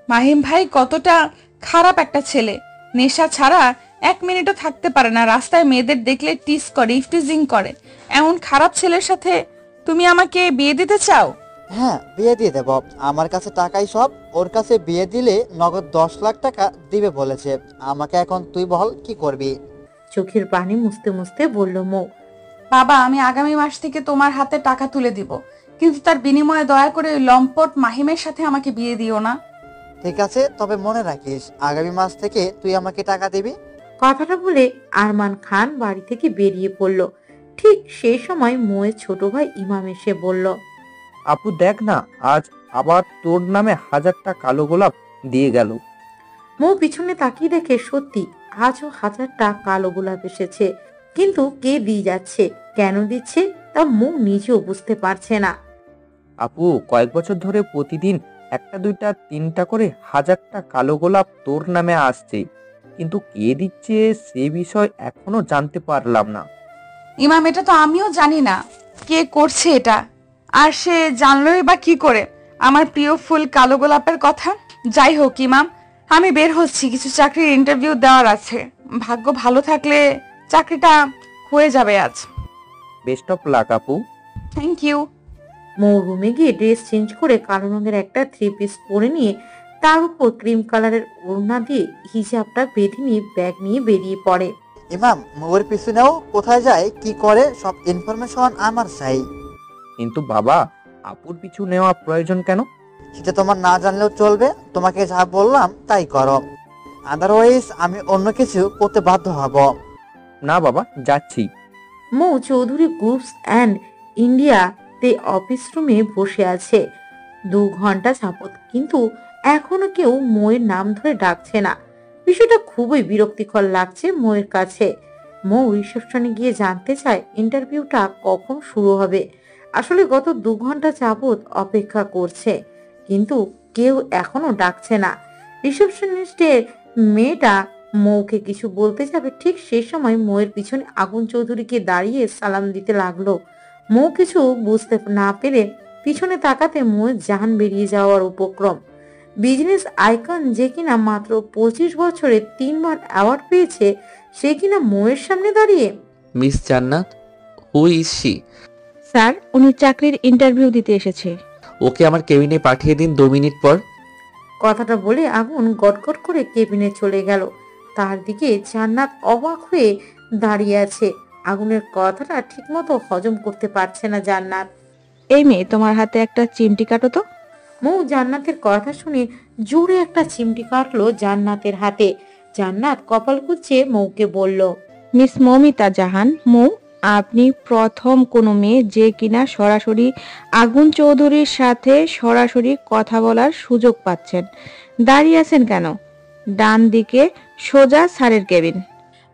মাহিম ভাই কতটা খারাপ একটা ছেলে। নেশা ছাড়া 1 মিনিটও থাকতে পারে না, রাস্তায় মেয়েদের দেখলে টিস করে, ইফটিজিং করে। এমন খারাপ ছেলের সাথে তুমি আমাকে বিয়ে দিতে চাও? হ্যাঁ, বিয়ে দিয়ে দেবো। আমার কাছে টাকাই সব। ওর কাছে বিয়ে দিলে নগদ 10 লাখ টাকা দিবে বলেছে। আমাকে এখন তুই বল কি করবি? চোখের পানি মুছতে মুছতে বলল মৌ। বাবা, আমি আগামী মাস থেকে তোমার হাতে টাকা তুলে দিব, কিন্তু তার বিনিময়ে দয়া করে ওই লম্পট মাহিমের সাথে আমাকে বিয়ে দিও না। ঠিক আছে, তবে মনে রাখিস আগামী মাস থেকে তুই আমাকে টাকা দিবি। কথাটা বলে আরমান খান বাড়ি থেকে বেরিয়ে পড়ল। ঠিক সেই সময় মৌয়ের ছোট ভাই ইমাম এসে বলল, আপু দেখ না, আজ আবার তোর নামে 1000টা কালো গোলাপ দিয়ে গেল। মৌ পিছনে তাকিয়ে দেখে সত্যি আজও 1000টা কালো গোলাপ এসেছে, কিন্তু কে দিয়ে যাচ্ছে, কেন দিচ্ছে তা মৌ নিজেও বুঝতে পারছে না। আপু, কয়েক বছর ধরে প্রতিদিন 1টা 2টা 3টা করে 1000টা কালো গোলাপ তোর নামে আসছে, কিন্তু কে দিচ্ছে সে বিষয় এখনো জানতে পারলাম না। ইমাম, এটা তো আমিও জানি না কে করছে এটা। আর সে জানলোই বা কি করে আমার প্রিয় ফুল কালো গোলাপের কথা? যাই হোক ইমাম, আমি বের হচ্ছি, কিছু চাকরির ইন্টারভিউ দেওয়ার আছে। ভাগ্য ভালো থাকলে চাকরিটা হয়ে যাবে আজ। বেস্ট অফ লাক আপু। Thank you. মৌ রুমে গিয়ে ড্রেস চেঞ্জ করে কালো রঙের একটা 3 পিস পরে নিয়ে তার উপর ক্রিম কালারের ওড়না দিয়ে হিজাবটা বেঁধে নিয়ে ব্যাগ নিয়ে বেরিয়ে পড়ে। ইমাম, মৌয়ের পিছনেও কোথায় যায়, কি করে, সব ইনফরমেশন আমার চাই। কিন্তু বাবা, আপুর পিছু নেওয়া প্রয়োজন কেন? সেটা তোমার না জানলেও চলবে। তোমাকে যা বললাম তাই করো, আদারওয়াইজ আমি অন্য কিছু করতে বাধ্য হব। না বাবা, যাচ্ছি। মৌ চৌধুরী গ্রুপস অ্যান্ড ইন্ডিয়াতে অফিস রুমে বসে আছে 2 ঘন্টা যাবত, কিন্তু এখনো কেউ মৌয়ের নাম ধরে ডাকছে না। বিষয়টা খুবই বিরক্তিকর লাগছে মৌয়ের কাছে। মৌ রিসেপশনে গিয়ে জানতে চায় ইন্টারভিউটা কখন শুরু হবে। আসলে গত 2 ঘন্টা যাবত অপেক্ষা করছে, কিন্তু কেউ এখনো ডাকছে না। রিসেপশনিস্টের মেয়েটা মৌকে কিছু বলতে যাবে, ঠিক সেই সময় মৌয়ের পিছনে আগুন চৌধুরীকে দাঁড়িয়ে সালাম দিতে লাগলো। মৌ কিছু বুঝতে না পেরে পিছনে তাকাতে মৌয়ের জান বেরিয়ে যাওয়ার উপক্রম। বিজনেস আইকন যে কিনা মাত্র 25 বছরে 3 বার অ্যাওয়ার্ড পেয়েছে, সে কিনা মৌয়ের সামনে দাঁড়িয়ে। মিস জান্নাত, হু ইজ শি? স্যার, উনি চাকরির ইন্টারভিউ দিতে এসেছে। ওকে আমার কেবিনে পাঠিয়ে দিন 2 মিনিট পর। কথাটা বলে আগুন গটগট করে কেবিনে চলে গেল। তার দিকে জান্নাত অবাক হয়ে দাঁড়িয়ে আছে। আগুনের কথাটা ঠিকমতো হজম করতে পারছে না জান্নাত। এই মেয়ে, তোমার হাতে একটা চিমটি কাটো তো। মৌ জান্নাতের কথা শুনে জোরে একটা চিমটি কাটলো জান্নাতের হাতে। জান্নাত কপাল কুঁচে মৌকে বলল, মিস মৌমিতা জাহান। মৌ, আপনি প্রথম কোনো মেয়ে যে কিনা সরাসরি আগুন চৌধুরীর সাথে সরাসরি কথা বলার সুযোগ পাচ্ছেন। দাঁড়িয়ে আছেন কেন? ডান দিকে সোজা স্যারের কেবিন।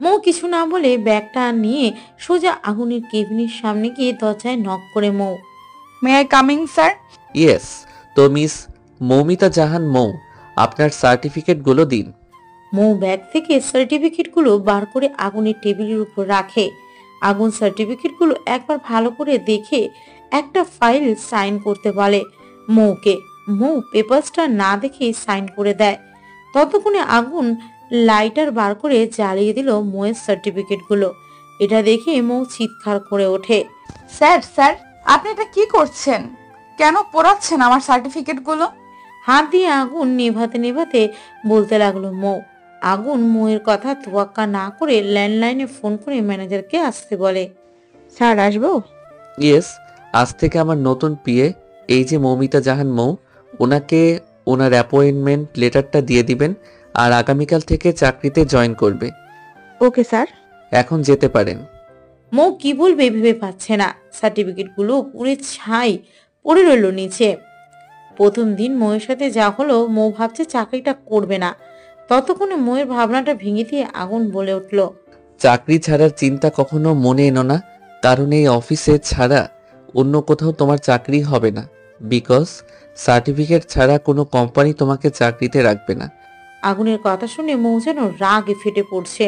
মৌ কিছু না বলে ব্যাগটা নিয়ে সোজা আগুনের কেবিনের সামনে গিয়ে দরজায় নক করে Mou. May I coming sir? Yes. তো মিস মৌমিতা জাহান মৌ, আপনার সার্টিফিকেটগুলো দিন। মৌ ব্যাগ থেকে সার্টিফিকেটগুলো বার করে আগুনের টেবিলের উপর রাখে। আগুন সার্টিফিকেটগুলো একবার ভালো করে দেখে একটা ফাইল সাইন করতে বলে মৌকে। মৌ পেপারসটা না দেখে সাইন করে দেয়। ততক্ষণে আগুন লাইটার বার করে জ্বালিয়ে দিল মৌয়ের সার্টিফিকেটগুলো। এটা দেখে মৌ চিৎকার করে ওঠে, স্যার, স্যার, আপনি এটা কি করছেন? কেন পোড়াচ্ছেন আমার সার্টিফিকেটগুলো? হাত দিয়ে আগুন নেভাতে নেভাতে বলতে লাগলো মৌ। আগুন মৌয়ের কথা তোয়াক্কা না করে ল্যান্ডলাইনে ফোন করে ম্যানেজারকে আসতে বলে। স্যার, আসবো? ইয়েস, আজ থেকে আমার নতুন পিএ, এই যে মৌমিতা জাহান মৌ, ওনাকে ওনার অ্যাপয়েন্টমেন্ট লেটারটা দিয়ে দিবেন, আর আগামীকাল থেকে চাকরিতে জয়েন করবে। Okay sir. এখন যেতে পারেন। মৌ কি বলবে ভেবে পাচ্ছে না। সার্টিফিকেটগুলো পুড়ে ছাই পড়ে রইল নিচে। প্রথম দিন মৌয়ের সাথে যা হলো, মৌ ভাবছে চাকরিটা করবে না। ততক্ষণে মৌয়ের ভাবনাটা ভেঙে দিয়ে আগুন বলে উঠল, চাকরি ছাড়ার চিন্তা কখনো মনে এনো না, কারণ এই অফিসে ছাড়া অন্য কোথাও তোমার চাকরি হবে না। বিকজ সার্টিফিকেট ছাড়া কোনো কোম্পানি তোমাকে চাকরিতে রাখবে না। আগুনের কথা শুনে মৌ যেন রাগে ফেটে পড়ছে।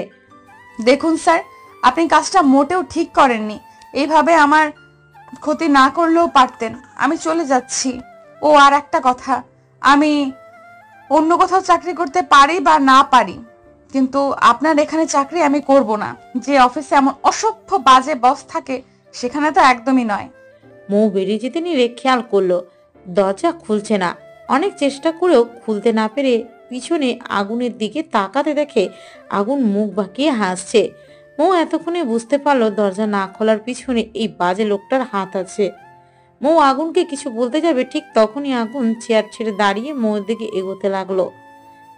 দেখুন স্যার, আপনি কাজটা মোটেও ঠিক করেননি। এইভাবে আমার ক্ষতি না করলেও পারতেন। আমি চলে যাচ্ছি। ও আর একটা কথা, আমি অন্য কোথাও চাকরি করতে পারি বা না পারি, কিন্তু আপনার এখানে চাকরি আমি করব না। যে অফিসে এমন অসভ্য বাজে বস থাকে সেখানে তো একদমই নয়। মৌ বেরিয়ে যেতে নিলে খেয়াল করলো দরজা খুলছে না। অনেক চেষ্টা করেও খুলতে না পেরে পিছনে আগুনের দিকে তাকাতে দেখে আগুন মুখ বাঁকিয়ে হাসছে। মৌ এতক্ষণে বুঝতে পারলো দরজা না খোলার পিছনে এই বাজে লোকটার হাত আছে। মৌ আগুনকে কিছু বলতে যাবে, ঠিক তখনই আগুন চেয়ার ছেড়ে দাঁড়িয়ে মৌয়ের দিকে এগোতে লাগলো।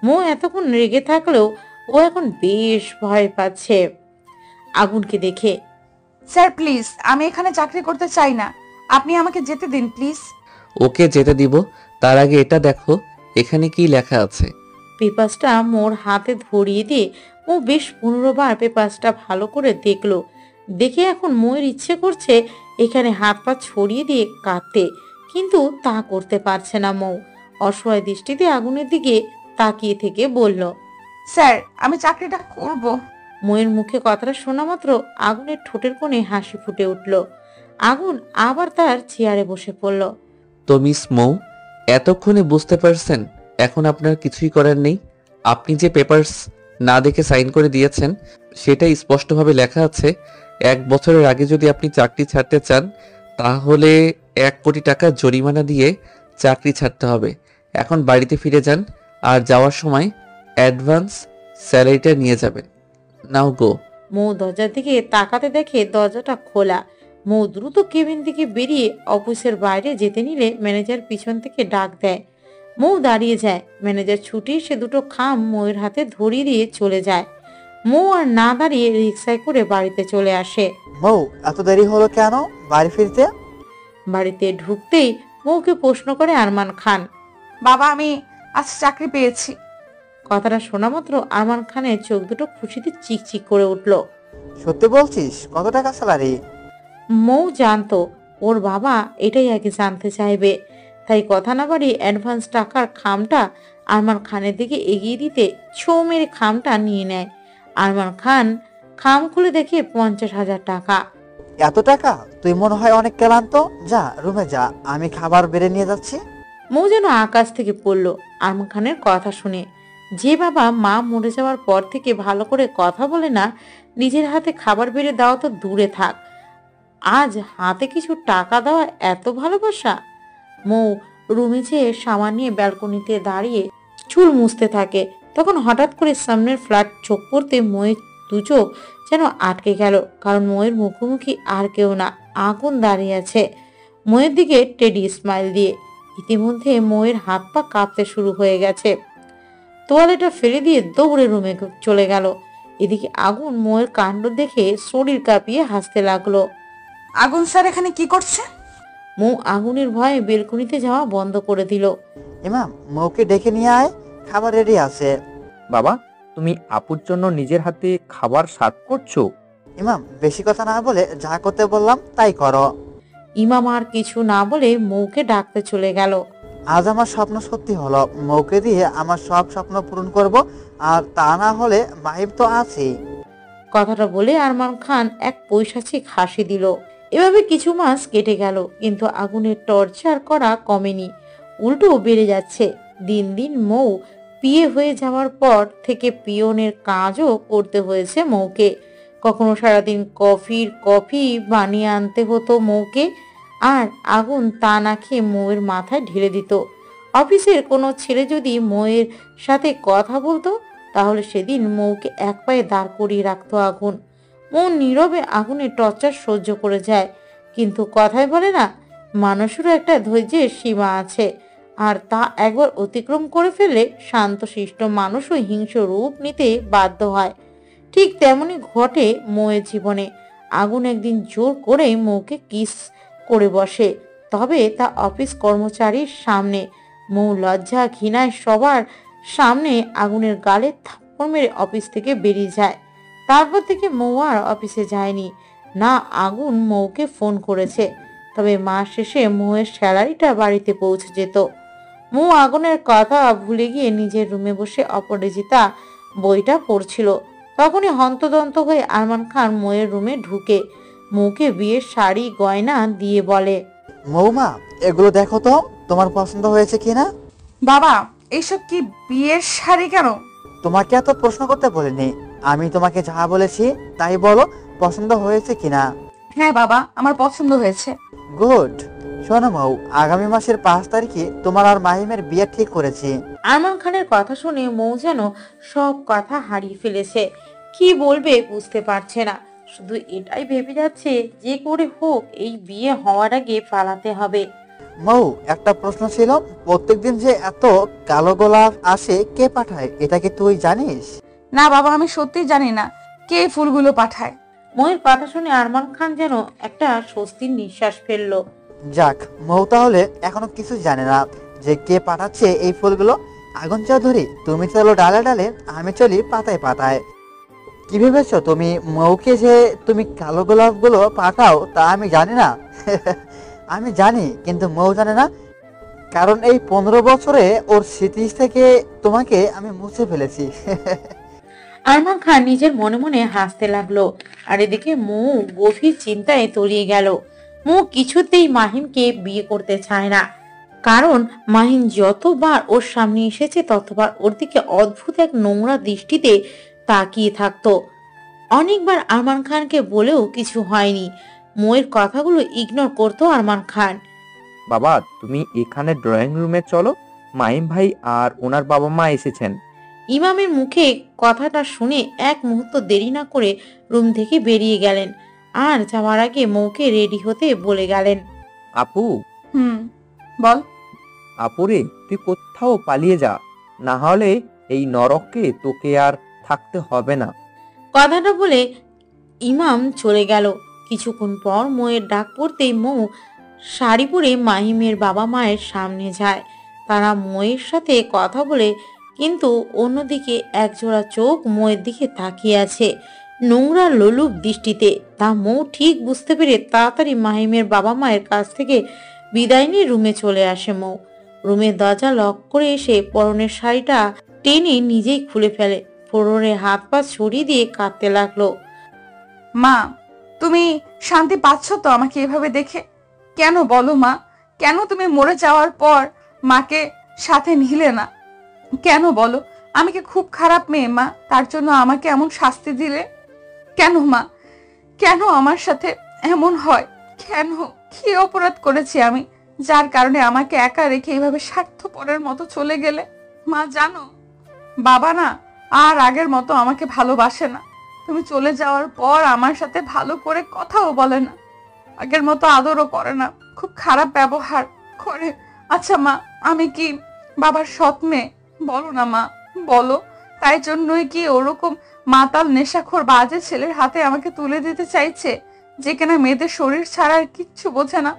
মৌ এতক্ষণ রেগে থাকলেও ও এখন বেশ ভয় পাচ্ছে আগুনকে দেখে। স্যার প্লিজ, আমি এখানে চাকরি করতে চাই না। আপনি আমাকে যেতে দিন প্লিজ। ওকে যেতে দিব, তার আগে এটা দেখো এখানে কি লেখা আছে। পেপারসটা মোর হাতে ধরিয়ে দিয়ে ও বেশ 15 বার পেপারসটা ভালো করে দেখলো। দেখে এখন মৌয়ের ইচ্ছে করছে এখানে হাত পা ছড়িয়ে দিয়ে কাঁদতে, কিন্তু তা করতে পারছে না মৌ। অসহায় দৃষ্টিতে আগুনের দিকে তাকিয়ে থেকে বলল, স্যার আমি চাকরিটা করব। মৌয়ের মুখে কথাটা শোনা মাত্র আগুনের ঠোঁটের কোণে হাসি ফুটে উঠল। আগুন আবার তার চেয়ারে বসে পড়ল। তো মিস মৌ, এতক্ষণে বুঝতে পারছেন এখন আপনার কিছুই করার নেই। আপনি যে পেপারস না দেখে সাইন করে দিয়েছেন সেটাই স্পষ্টভাবে লেখা আছে 1 বছরের আগে যদি আপনি চাকরি ছাড়তে চান তাহলে 1 কোটি টাকা জরিমানা দিয়ে চাকরি ছাড়তে হবে। এখন বাড়িতে ফিরে যান, আর যাওয়ার সময় অ্যাডভান্স স্যালারিটা নিয়ে যাবেন। নাও গো। মৌ দরজার দিকে তাকাতে দেখে দরজাটা খোলা। মৌ দ্রুত কেবিন থেকে বেরিয়ে অফিসের বাইরে যেতে নিলে ম্যানেজার পিছন থেকে ডাক দেয়। মৌ দাঁড়িয়ে যায়। ম্যানেজার ছুটি সে দুটো খাম মৌয়ের হাতে ধরিয়ে দিয়ে চলে যায়। মৌ আর না দাঁড়িয়ে রিক্সায় করে বাড়িতে চলে আসে। মৌ, এত দেরি হলো কেন বাড়ি ফিরতে? বাড়িতে ঢুকতেই মৌকে প্রশ্ন করে আরমান খান। বাবা, আমি আজ চাকরি পেয়েছি। কথাটা শোনা মাত্র আরমান খানের চোখ দুটো খুশিতে চিকচিক করে উঠল। সত্যি বলছিস? কত টাকা স্যালারি? মৌ জানতো ওর বাবা এটাই আগে জানতে চাইবে, তাই কথা না বাড়িয়ে অ্যাডভান্স টাকার খামটা আরমান খানের দিকে এগিয়ে দিতে ছো মেরে খামটা নিয়ে নেয়। আরমান খান খাম খুলে দেখে 50,000 টাকা। এত টাকা? তুই মনে হয় অনেক ক্লান্ত। যা রুমে যা, আমি খাবার বেড়ে নিয়ে যাচ্ছি। মৌ যেন আকাশ থেকে পড়লো আরমান খানের কথা শুনে। যে বাবা মা মরে যাওয়ার পর থেকে ভালো করে কথা বলে না, নিজের হাতে খাবার বেড়ে দেওয়া তো দূরে থাক, আজ হাতে কিছু টাকা দেওয়া এত ভালোবাসা। মৌ রুমে যেয়ে সামান্য নিয়ে ব্যালকনিতে দাঁড়িয়ে চুল মুছতে থাকে। তখন হঠাৎ করে সামনের ফ্ল্যাট চোখ পড়তে মৌয়ের দু চোখ যেন আটকে গেল, কারণ মৌয়ের মুখোমুখি আর কেউ না, আগুন দাঁড়িয়ে আছে মৌয়ের দিকে টেডি স্মাইল দিয়ে। ইতিমধ্যে মৌয়ের হাত পা কাঁপতে শুরু হয়ে গেছে। তোয়ালেটা ফেলে দিয়ে দৌড়ে রুমে চলে গেল। এদিকে আগুন মৌয়ের কাণ্ড দেখে শরীর কাঁপিয়ে হাসতে লাগলো। আগুন স্যার এখানে কি করছে? মৌ আগুনের ভয়ে বেলকনিতে যাওয়া বন্ধ করে দিল। ইমাম, মৌকে ডেকে নিয়ে আয়, খাবার রেডি আছে। বাবা, তুমি আপুর জন্য নিজের হাতে খাবার সার্ভ করছো? ইমাম, বেশি কথা না বলে যা করতে বললাম তাই করো। ইমাম আর কিছু না বলে মৌকে ডাকতে চলে গেল। আজ আমার স্বপ্ন সত্যি হলো। মৌকে দিয়ে আমার সব স্বপ্ন পূরণ করব, আর তা না হলে মাহিব তো আছেই। কথাটা বলে আরমান খান এক পৈশাচিক হাসি দিল। এভাবে কিছু মাস কেটে গেল, কিন্তু আগুনের টর্চার করা কমেনি, উল্টো বেড়ে যাচ্ছে। দিন দিন মৌ পিয়ে হয়ে যাওয়ার পর থেকে পিয়নের কাজও করতে হয়েছে মৌকে। কখনো সারাদিন কফি বানিয়ে আনতে হতো মৌকে, আর আগুন তা না খেয়ে মৌয়ের মাথায় ঢেলে দিত। অফিসের কোনো ছেলে যদি মৌয়ের সাথে কথা বলতো তাহলে সেদিন মৌকে এক পায়ে দাঁড় করিয়ে রাখতো আগুন। মৌ নীরবে আগুনের টর্চার সহ্য করে যায়, কিন্তু কথায় বলে না, মানুষেরও একটা ধৈর্যের সীমা আছে, আর তা একবার অতিক্রম করে ফেললে শান্তশিষ্ট মানুষও হিংস্র রূপ নিতে বাধ্য হয়। ঠিক তেমনি ঘটে মৌয়ের জীবনে। আগুন একদিন জোর করে মৌকে কিস করে বসে, তবে তা অফিস কর্মচারীর সামনে। মৌ লজ্জা ঘৃণায় সবার সামনে আগুনের গালে থাপ্পড় মেরে অফিস থেকে বেরিয়ে যায়। তারপর থেকে মৌ আর অফিসে যায়নি। না, আগুন মৌকে ফোন করেছে, তবে মাস শেষে মৌয়ের স্যালারিটা বাড়িতে পৌঁছে যেত। মৌ আগুনের কথা ভুলে গিয়ে নিজের রুমে বসে অপরাজিতা বইটা পড়ছিল। তখনই হন্তদন্ত হয়ে আরমান খান মৌয়ের রুমে ঢুকে মৌকে বিয়ের শাড়ি গয়না দিয়ে বলে, মৌমা, এগুলো দেখো তো তোমার পছন্দ হয়েছে কিনা। বাবা, এইসব কি বিয়ের শাড়ি কেন? তোমাকে এত প্রশ্ন করতে বলিনি, আমি তোমাকে যা বলেছি তাই বলো, পছন্দ হয়েছে কিনা। হ্যাঁ বাবা, আমার পছন্দ হয়েছে। গুড। শোনো মৌ, আগামী মাসের 5 তারিখে তোমার আর মাহিমের বিয়ে ঠিক করেছি। আরমান খানের কথা শুনে মৌ যেন সব কথা হারিয়ে ফেলেছে। কি বলবে বুঝতে পারছে না, শুধু এটাই ভেবে যাচ্ছে যে করে হোক এই বিয়ে হওয়ার আগে পালাতে হবে। মৌ, একটা প্রশ্ন ছিল, প্রত্যেকদিন যে এত কালো গোলাপ আসে কে পাঠায়, এটা কি তুই জানিস? না বাবা, আমি সত্যি জানি না কে এই ফুলগুলো পাঠায়। মৌয়ের কথা শুনে আরমান খান যেন একটা স্বস্তির নিঃশ্বাস ফেললো। যাক, মৌ তাহলে এখনো কিছু জানে না যে কে পাঠাচ্ছে এই ফুলগুলো। আগুন চৌধুরী, তুমি চলো ডালে ডালে, আমি চলি পাতায় পাতায়। কি ভেবেছো তুমি মৌকে যে তুমি কালো গোলাপ গুলো পাঠাও তা আমি জানি না? আমি জানি, কিন্তু মৌ জানে না, কারণ এই 15 বছরে ওর স্মৃতি থেকে তোমাকে আমি মুছে ফেলেছি। আরমান খান নিজের মনে মনে হাসতে লাগলো। আর এদিকে মৌ গভীর চিন্তায় তলিয়ে গেল। মৌ কিছুতেই মাহিমকে বিয়ে করতে চায় না, কারণ মাহিম যতবার ওর সামনে এসেছে ততবার ওর দিকে অদ্ভুত এক নোংরা দৃষ্টিতে তাকিয়ে থাকতো। অনেকবার আরমান খানকে বলেও কিছু হয়নি। মৌয়ের কথাগুলো ইগনোর করতো আরমান খান। বাবা, তুমি এখানে ড্রয়িং রুমে চলো, মাহিম ভাই আর ওনার বাবা মা এসেছেন। ইমামের মুখে কথাটা শুনে এক মুহূর্ত দেরি না করে রুম থেকে বেরিয়ে গেলেন, আর যাওয়ার আগে মৌকে রেডি হতে বলে গেলেন। আপু, বল। আপুরে, তুই কোথাও পালিয়ে যা, না হলে এই নরকে তোকে আর থাকতে হবে না। কথাটা বলে ইমাম চলে গেল। কিছুক্ষণ পর মৌয়ের ডাক পড়তেই মৌ শাড়ি পরে মাহিমের বাবা মায়ের সামনে যায়। তারা মৌয়ের সাথে কথা বলে, কিন্তু অন্যদিকে একজোড়া চোখ মৌয়ের দিকে তাকিয়ে আছে নোংরা লোলুপ দৃষ্টিতে। তা মৌ ঠিক বুঝতে পেরে তাড়াতাড়ি মাহিমের বাবা মায়ের কাছ থেকে বিদায় নিয়ে রুমে চলে আসে। মৌ রুমের দরজা লক করে এসে পরনের শাড়িটা টেনে নিজেই খুলে ফেলে। ফোড়নে হাত পা ছড়িয়ে দিয়ে কাঁদতে লাগলো। মা, তুমি শান্তি পাচ্ছ তো আমাকে এভাবে দেখে? কেন বলো মা, কেন তুমি মরে যাওয়ার পর মাকে সাথে নিলে না? কেন বলো? আমি কি খুব খারাপ মেয়ে মা, তার জন্য আমাকে এমন শাস্তি দিলে? কেন মা, কেন আমার সাথে এমন হয়? কেন? কি অপরাধ করেছি আমি যার কারণে আমাকে একা রেখে এইভাবে স্বার্থপরের মতো চলে গেলে? মা জানো, বাবা না আর আগের মতো আমাকে ভালোবাসে না। তুমি চলে যাওয়ার পর আমার সাথে ভালো করে কথাও বলে না, আগের মতো আদরও করে না, খুব খারাপ ব্যবহার করে। আচ্ছা মা, আমি কি বাবার সৎ মেয়ে? বলো না মা, বলো। তাই জন্যই কি ওরকম মাতাল নেশাখোর বাজে ছেলের হাতে আমাকে তুলে দিতে চাইছে, যে কিনা মেয়েদের শরীর ছাড়া আর কিচ্ছু বোঝে না?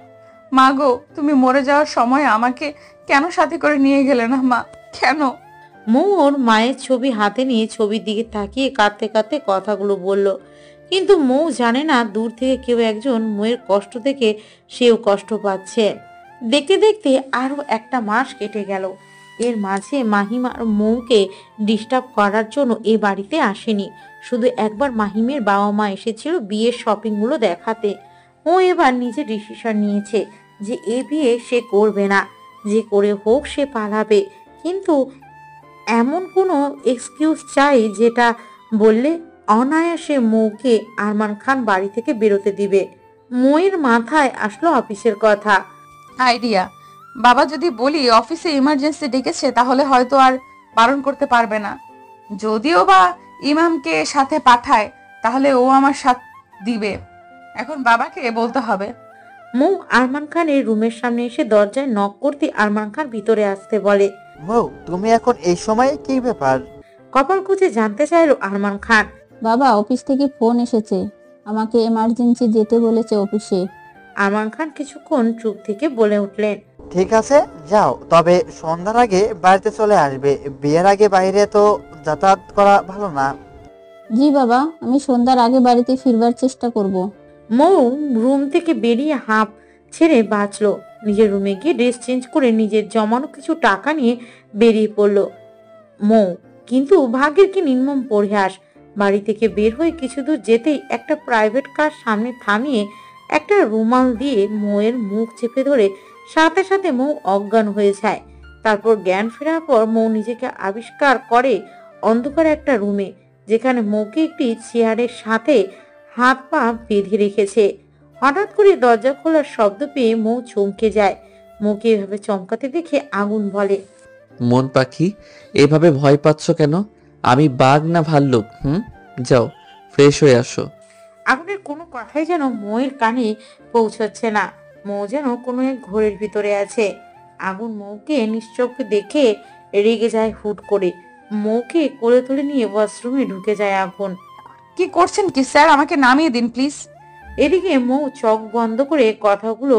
মা গো, তুমি মরে যাওয়ার সময় আমাকে কেন সাথে করে নিয়ে গেলে না মা? কেন? মৌ ওর মায়ের ছবি হাতে নিয়ে ছবির দিকে তাকিয়ে কাঁদতে কাঁদতে কথাগুলো বলল। কিন্তু মৌ জানে না দূর থেকে কেউ একজন মৌয়ের কষ্ট থেকে সেও কষ্ট পাচ্ছে। দেখতে দেখতে আরো একটা মাস কেটে গেল। এর মাঝে মাহিম আর মৌকে ডিস্টার্ব করার জন্য এ বাড়িতে আসেনি। শুধু একবার মাহিমের বাবা মা এসেছিল বিয়ের শপিংগুলো দেখাতে। ও এবার নিজে ডিসিশন নিয়েছে যে এ বিয়ে সে করবে না, যে করে হোক সে পালাবে। কিন্তু এমন কোনো এক্সকিউজ চাই যেটা বললে অনায়াসে মৌকে আরমান খান বাড়ি থেকে বেরোতে দিবে। মৌয়ের মাথায় আসলো অফিসের কথা। আইডিয়া, বাবা যদি বলি অফিসে ইমার্জেন্সি ডেকেছে তাহলে হয়তো আর বারণ করতে পারবে না। যদিও বা ইমামকে সাথে পাঠায় তাহলে ও আমার সাথ দিবে। এখন বাবাকে বলতে হবে। মৌ আরমান খানের রুমের সামনে এসে দরজায় নক করতে আরমান খান ভিতরে আসতে বলে। মৌ, তুমি এখন এই সময় কি ব্যাপার? কপাল কুঁচে জানতে চাইলো আরমান খান। বাবা, অফিস থেকে ফোন এসেছে, আমাকে এমার্জেন্সি যেতে বলেছে অফিসে। আমান খান কিছুক্ষণ চুপ থেকে বলে উঠলেন, ঠিক আছে যাও, তবে সন্ধ্যার আগে বাড়িতে চলে আসবে। বিয়ের আগে বাইরে তো যাতায়াত করা ভালো না। জি বাবা, আমি সন্ধ্যার আগে বাড়িতে ফিরবার চেষ্টা করব। মৌ রুম থেকে বেরিয়ে হাঁপ ছেড়ে বাঁচলো। নিজের রুমে গিয়ে ড্রেস চেঞ্জ করে নিজের জমানো কিছু টাকা নিয়ে বেরিয়ে পড়লো মৌ। কিন্তু ভাগ্যের কি নির্মম পরিহাস, বাড়ি থেকে বের হয়ে কিছু দূর যেতেই একটা প্রাইভেট কার সামনে থামিয়ে একটা রুমাল দিয়ে মৌয়ের মুখ চেপে ধরে সাথে সাথে মৌ অজ্ঞান হয়ে যায়। তারপর জ্ঞান ফেরার পর মৌ নিজেকে আবিষ্কার করে অন্ধকার একটা রুমে, যেখানে মৌকে একটি চেয়ারের সাথে হাত পা বেঁধে রেখেছে। হঠাৎ করে দরজা খোলার শব্দ পেয়ে মৌ চমকে যায়। মৌকে এভাবে চমকাতে দেখে আগুন বলে, মন পাখি, এভাবে ভয় পাচ্ছ কেন? আমি বাঘ না ভাল্লুক? যাও ফ্রেশ হয়ে আসো। আগুনের কোনো কথাই যেন মৌয়ের কানে পৌঁছচ্ছে না। মৌ যেন কোনো এক ঘোরের ভিতরে আছে। আগুন মৌকে নিশ্চোখ দেখে রেগে যায় হুট করে। মৌকে কোলে তুলে নিয়ে ওয়াশরুমে ঢুকে যায় আগুন। কি করছেন কি স্যার? আমাকে নামিয়ে দিন প্লিজ। এদিকে মৌ চোখ বন্ধ করে কথাগুলো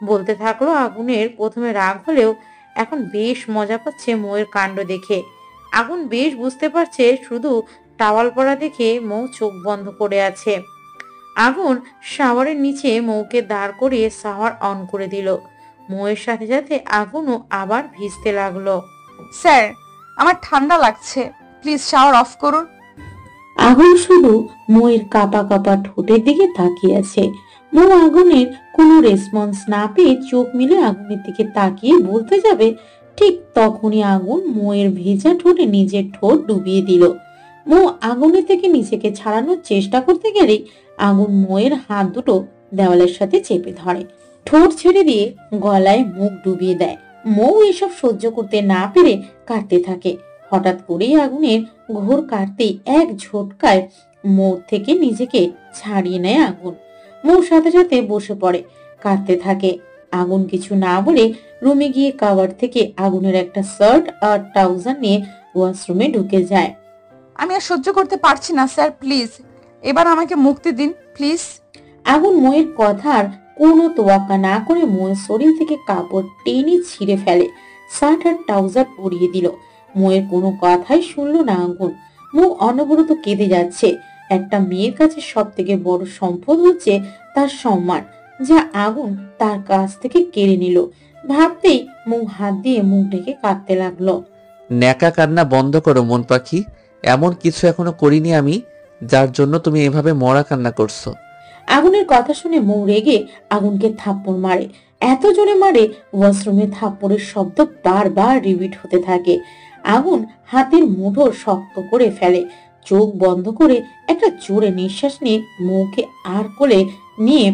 বলতে থাকলো। আগুনের প্রথমে রাগ হলেও এখন বেশ মজা পাচ্ছে মৌয়ের কাণ্ড দেখে। আগুন বেশ বুঝতে পারছে শুধু টাওয়াল পরা দেখে মৌ চোখ বন্ধ করে আছে। আগুন শাওয়ারের নিচে মৌকে দাঁড় করিয়ে শাওয়ার অন করে দিল। মৌয়ের সাথে সাথে আগুনও আবার ভিজতে লাগলো। স্যার, আমার ঠান্ডা লাগছে, প্লিজ শাওয়ার অফ করুন। আগুন শুধু মৌয়ের কাপা কাপা ঠোঁটের দিকে তাকিয়ে আছে। মৌ আগুনের কোনো রেসপন্স না পেয়ে চোখ মিলে আগুনের দিকে তাকিয়ে বলতে যাবে, ঠিক তখনই আগুন মৌয়ের ভেজা ঠোঁটে নিজের ঠোঁট ডুবিয়ে দিল। মৌ আগুনের থেকে নিজেকে ছাড়ানোর চেষ্টা করতে গেলেই আগুন মৌয়ের হাত দুটো দেওয়ালের সাথে চেপে ধরে, ঠোঁট ছেড়ে দিয়ে গলায় মুখ ডুবিয়ে দেয়। মৌ এসব সহ্য করতে না পেরে কাঁদতে থাকে। হঠাৎ করেই আগুনের ঘোর কাটতেই এক ঝটকায় মৌ থেকে নিজেকে ছাড়িয়ে নেয় আগুন। মৌ সাথে সাথে বসে পড়ে, কাঁদতে থাকে। আগুন কিছু না বলে রুমে গিয়ে কাভার থেকে আগুনের একটা শার্ট আর ট্রাউজার নিয়ে ওয়াশরুমে ঢুকে যায়। আমি আর সহ্য করতে পারছি না স্যার, প্লিজ এবার আমাকে মুক্তি দিন প্লিজ। আগুন মৌয়ের কথার কোনো তোয়াক্কা না করে মৌয়ের শরীর থেকে কাপড় টেনে ছিঁড়ে ফেলে, শার্ট আর ট্রাউজার পরিয়ে দিল। মৌয়ের কোনো কথাই শুনলো না আগুন। মৌ অনবরত কেঁদে যাচ্ছে। একটা মেয়ের কাছে সব থেকে বড় সম্পদ হচ্ছে তার সম্মান, যা আগুন তার কাছ থেকে কেড়ে নিল। ভাবতেই মৌ হাত দিয়ে মুখ ঢেকে কাঁদতে লাগলো। ন্যাকা কান্না বন্ধ করো মন পাখি, এমন কিছু এখনো করিনি আমি যার জন্য তুমি এভাবে মরা কান্না করছো। আগুনের কথা শুনে মৌ রেগে আগুনকে থাপ্পড় মারে, এত জোরে মারে ওয়াশরুমে থাপ্পড়ের শব্দ বারবার রিপিট হতে থাকে। আগুন হাতের মুঠো শক্ত করে ফেলে, চোখ বন্ধ করে একটা জোরে নিঃশ্বাস নিয়ে মৌকে আর কোলে নিয়ে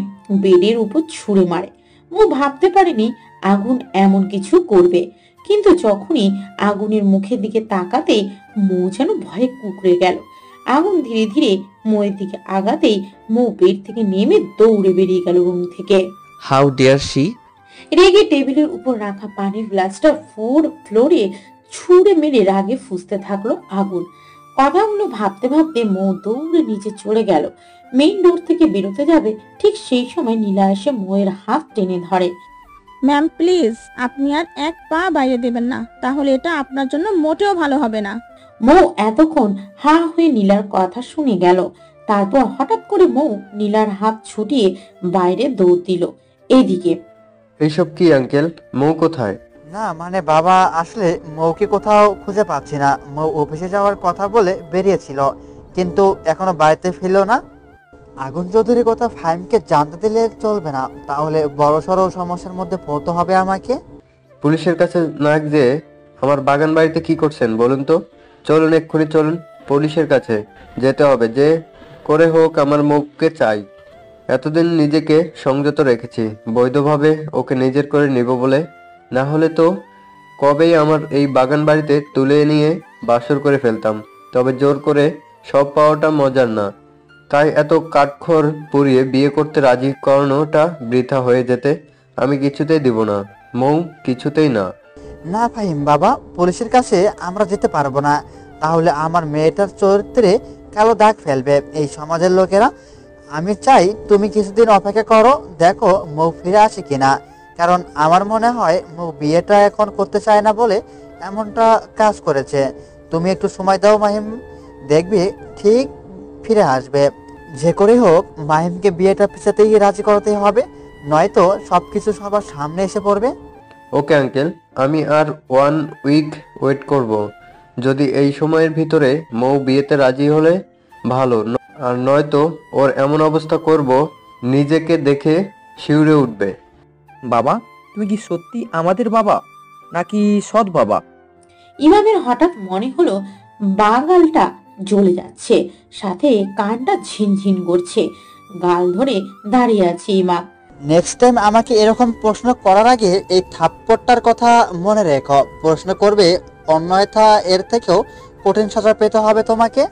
বেডের উপর ছুঁড়ে মারে। মৌ ভাবতে পারেনি আগুন এমন কিছু করবে, কিন্তু যখনই আগুনের মুখের দিকে তাকাতেই মৌ যেন ভয়ে কুঁকড়ে গেল। আগুন ধীরে ধীরে মৌয়ের দিকে আগাতেই মৌ বেড থেকে নেমে দৌড়ে বেরিয়ে গেল রুম থেকে। How dare she! রেগে টেবিলের উপর রাখা পানির গ্লাসটা ফ্লোরে ছুঁড়ে মেরে রাগে ফুঁসতে থাকলো আগুন। কথাগুলো ভাবতে ভাবতে মৌ দৌড়ে নিচে চলে গেল। মেইন ডোর থেকে বেরোতে যাবে, ঠিক সেই সময় নীলা এসে মৌয়ের হাত টেনে ধরে। ম্যাম প্লিজ, আপনি আর এক পা বাইরে দেবেন না, তাহলে এটা আপনার জন্য মোটেও ভালো হবে না। মৌ এতক্ষণ হা হয়ে নীলার কথা শুনে গেল। তারপর হঠাৎ করে মৌ নীলার হাত ছুটিয়ে বাইরে দৌড় দিল। এদিকে এইসব কি আঙ্কেল? মৌ কোথায়? না মানে বাবা, আসলে মৌকে কোথাও খুঁজে পাচ্ছি না। মৌ অফিসে যাওয়ার কথা বলে বেরিয়েছিল, কিন্তু এখনো বাড়িতে ফিরলো না। আগুন চৌধুরীর কথা ফাহিমকে জানতে দিলে চলবে না, তাহলে বড়সড় সমস্যার মধ্যে পড়তে হবে আমাকে। পুলিশের কাছে না গিয়ে আমার বাগান বাড়িতে কি করছেন বলুন তো? চলুন, এক্ষুনি চলুন, পুলিশের কাছে যেতে হবে। যে করে হোক আমার মৌকে চাই। এতদিন নিজেকে সংযত রেখেছি বৈধভাবে ওকে নিজের করে নিব বলে, না হলে তো কবেই আমার এই বাগান বাড়িতে তুলে নিয়ে বাসর করে ফেলতাম। তবে জোর করে সব পাওয়াটা মজার না, তাই এত কাঠখড় পুড়িয়ে বিয়ে করতে রাজি করানোটা বৃথা হয়ে যেতে আমি কিছুতেই দিব না মৌ, কিছুতেই না। না ফাহিম বাবা, পুলিশের কাছে আমরা যেতে পারবো না, তাহলে আমার মেয়েটার চরিত্রে কালো দাগ ফেলবে এই সমাজের লোকেরা। আমি চাই তুমি কিছুদিন অপেক্ষা করো, দেখো মৌ ফিরে আসে কিনা। কারণ আমার মনে হয় মৌ বিয়েটা এখন করতে চায় না বলে এমনটা কাজ করেছে। তুমি একটু সময় দাও মাহিম, দেখবি ঠিক ফিরে আসবে। যে করেই হোক মাহিমকে বিয়েটা পিছাতেই রাজি করাতে হবে, নয়তো সবকিছু সবার সামনে এসে পড়বে। ওকে আঙ্কেল, আমি আর 1 উইক ওয়েট করব। যদি এই সময়ের ভিতরে মৌ বিয়েতে রাজি হলে ভালো, আর নয়তো ওর এমন অবস্থা করব নিজেকে দেখে শিউরে উঠবে। বাবা, তুমি কি সত্যি আমাদের বাবা নাকি সৎ বাবা? ইমামের হঠাৎ মনে হলো বাগালটা জ্বলে যাচ্ছে, সাথে কানটা ঝিনঝিন করছে। গাল ধরে দাঁড়িয়ে আছে ইমাম। নেক্সট টাইম আমাকে এরকম প্রশ্ন করার আগে এই থাপ্পড়টার কথা মনে রেখো। প্রশ্ন করবে, অন্যথা এর থেকেও কঠিন সাজা পেতে হবে তোমাকে।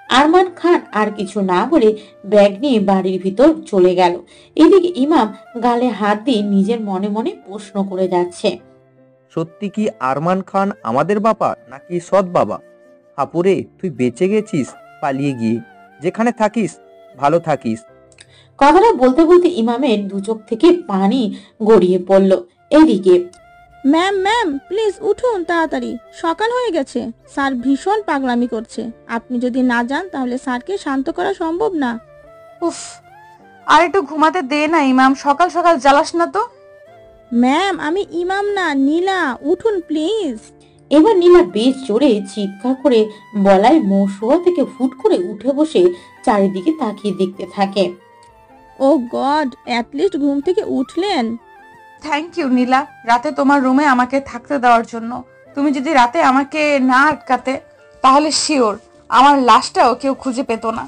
আরমান খান আর কিছু না বলে ব্যাগ নিয়ে বাড়ির ভিতর চলে গেল। এদিকে ইমাম গালে হাত দিয়ে নিজের মনে মনে প্রশ্ন করে যাচ্ছে, সত্যি কি আরমান খান আমাদের বাবা নাকি সৎ বাবা? হাপুরে, তুই বেঁচে গেছিস পালিয়ে গিয়ে। যেখানে থাকিস ভালো থাকিস। কথাটা বলতে বলতে ইমামের দু চোখ থেকে পানি গড়িয়ে পড়ল। এদিকে ম্যাম ম্যাম প্লিজ উঠুন তাড়াতাড়ি, সকাল হয়ে গেছে। স্যার ভীষণ পাগলামি করছে, আপনি যদি না যান তাহলে স্যারকে শান্ত করা সম্ভব না। উফ, আর একটু ঘুমাতে দে না ইমাম, সকাল সকাল জ্বালাস না তো। ম্যাম আমি ইমাম না, নীলা, উঠুন প্লিজ। এবার নীলা বেশ জোরে চিৎকার করে বলায় মৌ শোয়া থেকে ফুট করে উঠে বসে চারিদিকে তাকিয়ে দেখতে থাকে। ও গড, অ্যাটলিস্ট ঘুম থেকে উঠলেন। থ্যাংক ইউ নীলা, রাতে তোমার রুমে আমাকে থাকতে দেওয়ার জন্য। তুমি যদি রাতে আমাকে না আটকাতে তাহলে শিওর আমার লাশটাও কেউ খুঁজে পেত না।